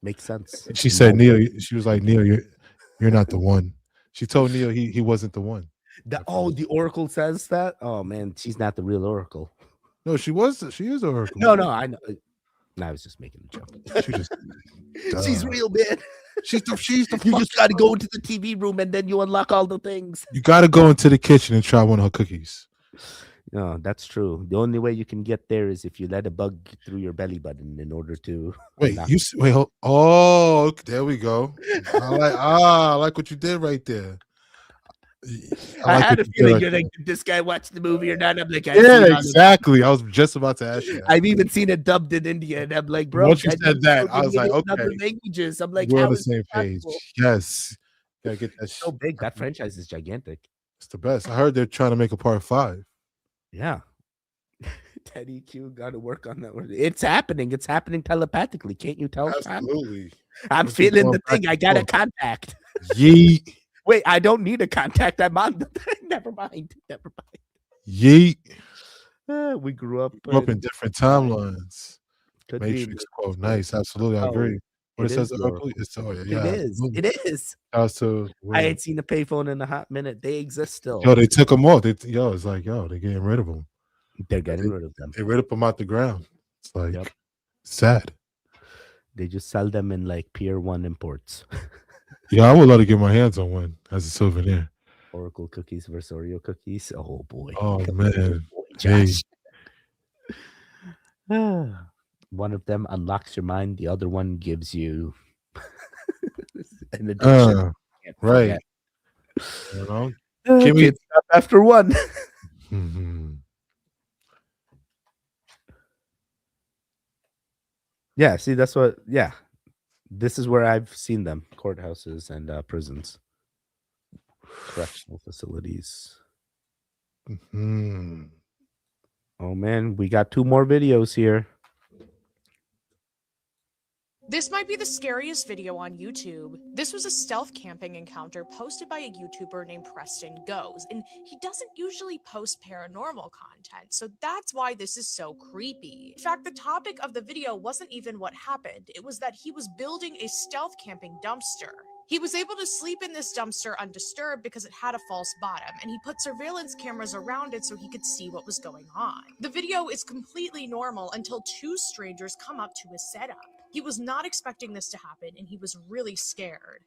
Makes sense. She said, "Neil." She was like, "Neil, you're not the one." She told Neil he wasn't the one. The Oracle says that. Oh man, she's not the real Oracle. No, she was. She is Oracle. No, I know. No, I was just making a joke. She just, She's real, man. She's the. You just got to go into the TV room and then you unlock all the things. You got to go into the kitchen and try one of her cookies. No, that's true. The only way you can get there is if you let a bug through your belly button in order to Wait, knock- wait. Oh, there we go. I like what you did right there. I had a what you did feeling right you're there. like, did this guy watch the movie or not? I'm like, I've seen Yeah, all of- exactly. I was just about to ask you. I've even seen it dubbed in India, and I'm like, bro. Once you I said know that, so I was many like, other okay. languages. I'm like, We're how on the is same this page. possible? Yes. Gotta get that. It's so big. That franchise is gigantic. It's the best. I heard they're trying to make a part 5. Yeah. Teddy Q got to work on that. It's happening. It's happening telepathically. Can't you tell? Fam? Absolutely. I'm Let's keep feeling going the thing. back I and got a forth. contact. Yeet. Wait, I don't need a contact. I'm on the thing. Never mind. Yeet. We grew up. Grew up in different timelines. Could be. Matrix quote. Nice. Absolutely. I Oh, agree. What it it says is the Oracle. it's yeah, It is. absolutely. It is. Shouts to I ain't seen a payphone in a hot minute. They exist still. Yo, they took them off. It's like, they're getting rid of them. They're getting rid of them. They rid them out the ground. It's like sad. They just sell them in like Pier 1 imports. Yeah, I would love to get my hands on one as a souvenir. Oracle cookies versus Oreo cookies. Oh boy. Oh man. Josh. One of them unlocks your mind. The other one gives you an addiction. Can't right. forget. You know? Can't stop after one. Yeah, see, that's what. Yeah, this is where I've seen them: courthouses and prisons, correctional facilities. Oh man, we got 2 more videos here. This might be the scariest video on YouTube. This was a stealth camping encounter posted by a YouTuber named Preston Goes, and he doesn't usually post paranormal content, so that's why this is so creepy. In fact, the topic of the video wasn't even what happened. It was that he was building a stealth camping dumpster. He was able to sleep in this dumpster undisturbed because it had a false bottom, and he put surveillance cameras around it so he could see what was going on. The video is completely normal until 2 strangers come up to his setup. He was not expecting this to happen, and he was really scared.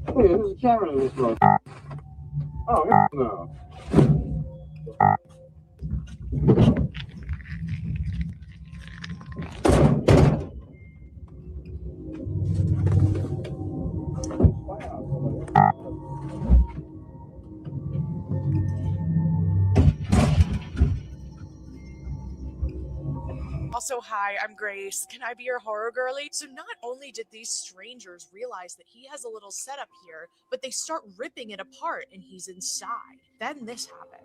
Hey, there's a camera in this mother. Oh, no. Also, hi, I'm Grace. Can I be your horror girly? So not only did these strangers realize that he has a little setup here, but they start ripping it apart and he's inside. Then this happened.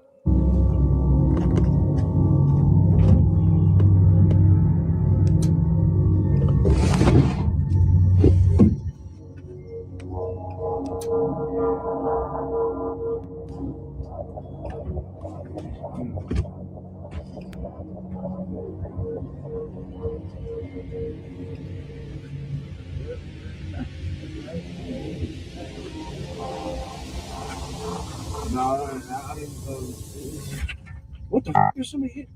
What the f is somebody here?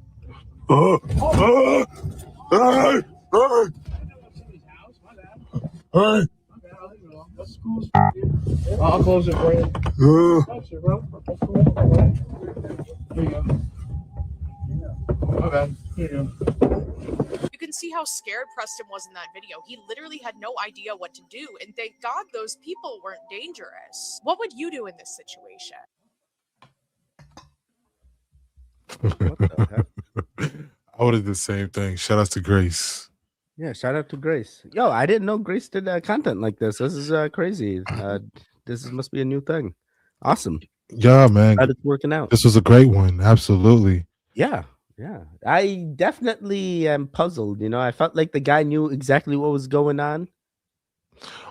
That's cool. I'll close it for you. Thanks, bro. That's cool. There you go. My bad. Here you go. You can see how scared Preston was in that video. He literally had no idea what to do, and thank God those people weren't dangerous. What would you do in this situation? What the heck? I would have did the same thing. Shout out to Grace. Yeah, shout out to Grace. Yo, I didn't know Grace did content like this. This is crazy. Must be a new thing. Awesome. Yeah, man. Glad it's working out. This was a great one. Absolutely. Yeah. I definitely am puzzled. You know, I felt like the guy knew exactly what was going on.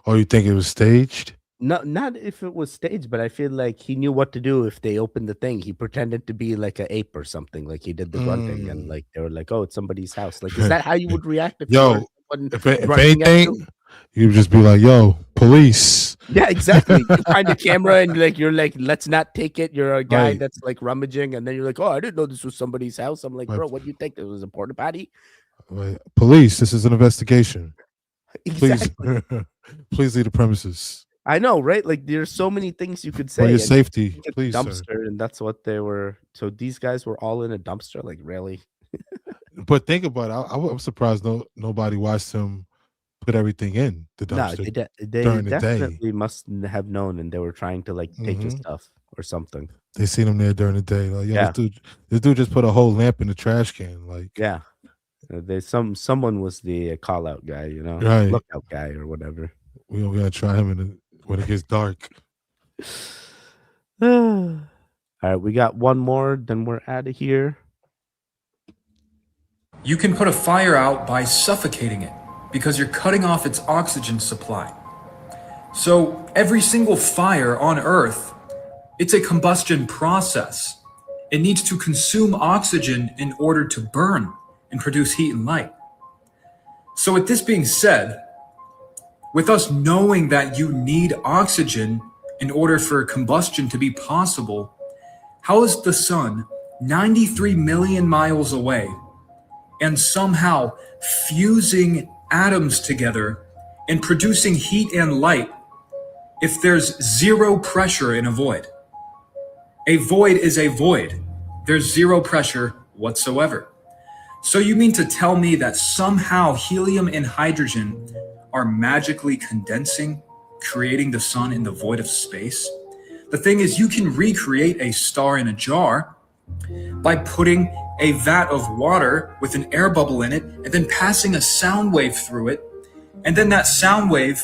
Oh, you think it was staged? No, not if it was staged, but I feel like he knew what to do if they opened the thing. He pretended to be like an ape or something, like he did the grunting, and like they were like, "Oh, it's somebody's house." Like, is that how you would react if Yo, if grunting at you? anything, you'd just be like, "Yo, police." Yeah, exactly. You find the camera and you're like, let's not take it. You're a guy Right. that's like rummaging, and then you're like, oh, I didn't know this was somebody's house. I'm like, Right. bro, what do you think? This was a porta potty? Right. Police, this is an investigation. Exactly. Please, please leave the premises. I know, right? Like, there's so many things you could say. For your and safety, you get please, sir. dumpster, and that's what they were. So these guys were all in a dumpster. Like, really? But think about it. I'm surprised nobody watched him put everything in the No, dumpster they during the day. definitely must have known, and they were trying to like take his stuff or something. They seen him there during the day. Like, yo, Yeah. this dude just put a whole lamp in the trash can. Like, Yeah, there's someone was the call out guy, you know, Right. lookout guy or whatever. we're gonna try him when it gets dark. All right, we got one more, then we're out of here. You can put a fire out by suffocating it because you're cutting off its oxygen supply. So every single fire on Earth, it's a combustion process. It needs to consume oxygen in order to burn and produce heat and light. So with this being said, with us knowing that you need oxygen in order for combustion to be possible, how is the sun 93 million miles away and somehow fusing atoms together and producing heat and light if there's zero pressure in a void? A void is a void. There's zero pressure whatsoever. So you mean to tell me that somehow helium and hydrogen are magically condensing, creating the sun in the void of space? The thing is, you can recreate a star in a jar by putting a vat of water with an air bubble in it and then passing a sound wave through it. And then that sound wave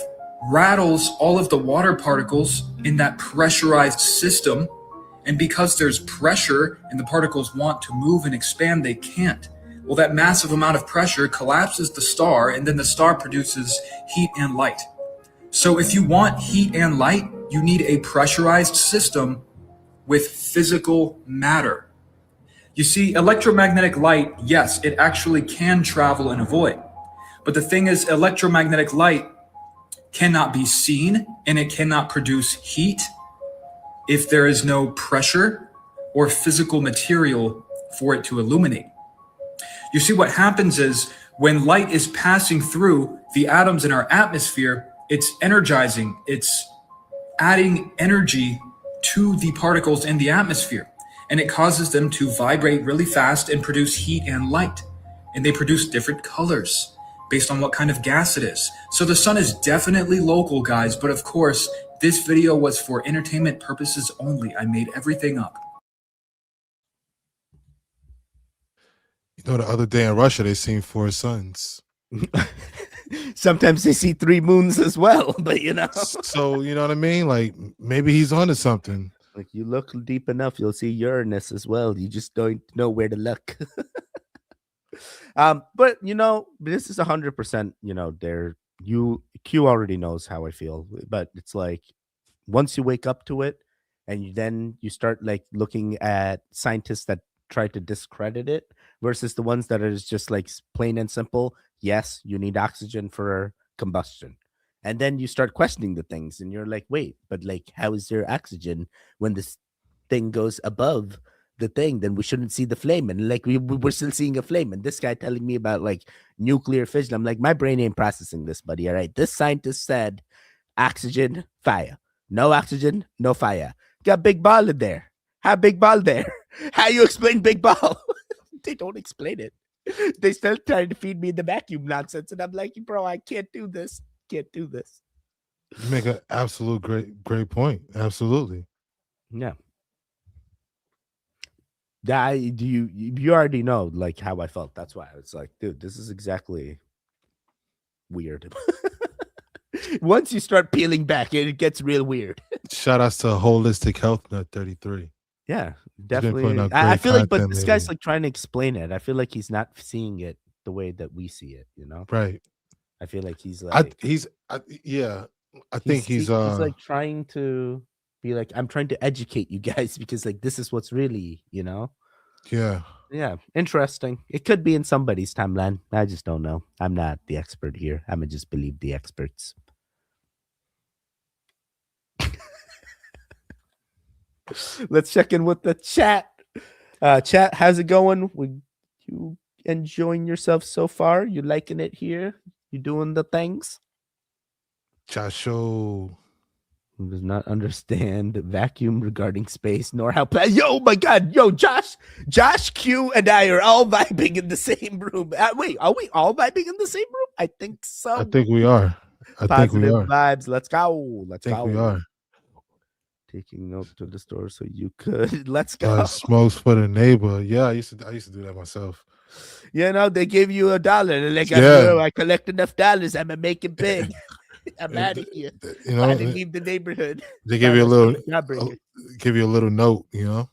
rattles all of the water particles in that pressurized system. And because there's pressure and the particles want to move and expand, they can't. Well, that massive amount of pressure collapses the star, and then the star produces heat and light. So if you want heat and light, you need a pressurized system with physical matter. You see, electromagnetic light, yes, it actually can travel in a void. But the thing is, electromagnetic light cannot be seen and it cannot produce heat if there is no pressure or physical material for it to illuminate. You see, what happens is when light is passing through the atoms in our atmosphere, it's energizing, it's adding energy to the particles in the atmosphere. and it causes them to vibrate really fast and produce heat and light. And they produce different colors based on what kind of gas it is. So the sun is definitely local, guys, but of course, this video was for entertainment purposes only. I made everything up. You know, the other day in Russia, they seen 4 suns. Sometimes they see 3 moons as well, but you know. So, you know what I mean? Like, maybe he's onto something. Like, you look deep enough, you'll see Uranus as well. You just don't know where to look. But you know, this is 100%, you know, Q already knows how I feel, but it's like once you wake up to it and then you start like looking at scientists that try to discredit it versus the ones that are just like plain and simple, yes, you need oxygen for combustion. And then you start questioning the things and you're like, wait, but like, how is there oxygen when this thing goes above the thing? Then we shouldn't see the flame. And like, we're still seeing a flame. And this guy telling me about like nuclear fission. I'm like, my brain ain't processing this, buddy. All right. This scientist said oxygen, fire. No oxygen, no fire. Got big ball in there. How big ball there? How you explain big ball? They don't explain it. They still trying to feed me the vacuum nonsense. And I'm like, bro, I can't do this. Can't do this. You make an absolute great point. Absolutely. Yeah. You already know like how I felt. That's why I was like, dude, this is exactly weird. Once you start peeling back, it gets real weird. Shout outs to Holistic Health Nut 33. Yeah, He's been definitely. putting out I great feel like, but content this guy's lately. like trying to explain it. I feel like he's not seeing it the way that we see it, you know? Right. I feel like he's I like, think he's like trying to be like, I'm trying to educate you guys because like this is what's really, you know? yeah. Yeah, interesting. It could be in somebody's timeline. I just don't know. I'm not the expert here. I'm gonna just believe the experts. Let's check in with the chat. Chat, how's it going? You enjoying yourself so far? You liking it here? You doing the things? Joshua Who does not understand vacuum regarding space nor how yo my god, yo, Josh, Q and I are all vibing in the same room. Wait, are we all vibing in the same room? I think so. I think we are. Positive vibes. Let's go. Let's I think go. we are. Taking note to the store so you could. Let's go. Smokes for the neighbor. Yeah, I used to do that myself. You know, they give you $1. They're like, I collect enough dollars. I'm gonna make it big. I'm out of here. You know, I didn't leave the neighborhood. They give you a little note, you know.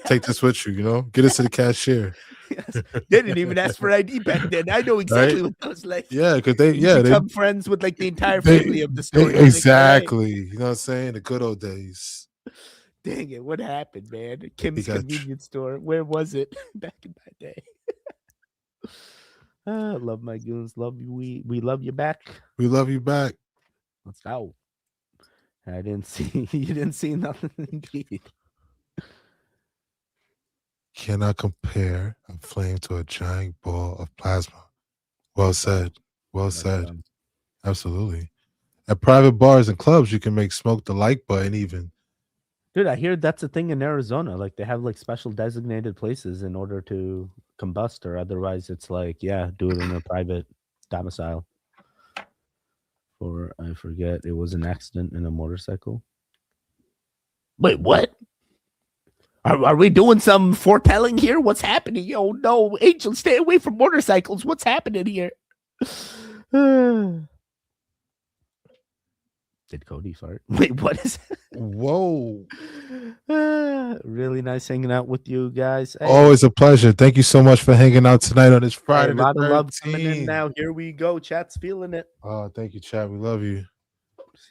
Take this with you, you know. Get it to the cashier. Yes. They didn't even ask for ID back then. I know exactly what that was like. Yeah, because they become friends with like the entire family of the store. Exactly. Like, you know what I'm saying? The good old days. Dang it, what happened, man? Kim's convenience store. Where was it back in my day? Love my goons. Love you. We love you back. We love you back. Let's go. I didn't see you didn't see nothing indeed. Cannot compare a flame to a giant ball of plasma. Well said. Well said. Absolutely. At private bars and clubs, you can make smoke the like button even. Dude, I hear that's a thing in Arizona. Like they have like special designated places in order to combust, or otherwise it's like, yeah, do it in a private domicile. Or I forget, it was an accident in a motorcycle. Wait, what? Are we doing some foretelling here? What's happening? Yo, no, Angel, stay away from motorcycles. What's happening here? Did Cody fart? Wait, what is that? Whoa. Really nice hanging out with you guys. Hey, Always a pleasure. Thank you so much for hanging out tonight on this Friday. a lot of love coming in now. Here we go. Chat's feeling it. Oh, thank you, chat. We love you.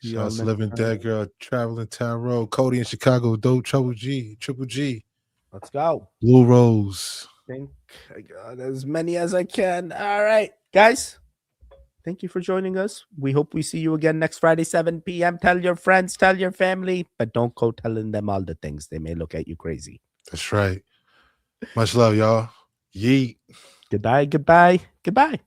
See Shout out to y'all Living next time. Dead Girl, Traveling Tarot, Cody in Chicago, Dope, Triple G. Let's go. Blue Rose. Think I got as many as I can. All right, guys. Thank you for joining us. We hope we see you again next Friday, 7 p.m. Tell your friends, tell your family, but don't go telling them all the things. They may look at you crazy. That's right. Much love, y'all. Yeet. Goodbye, goodbye, goodbye.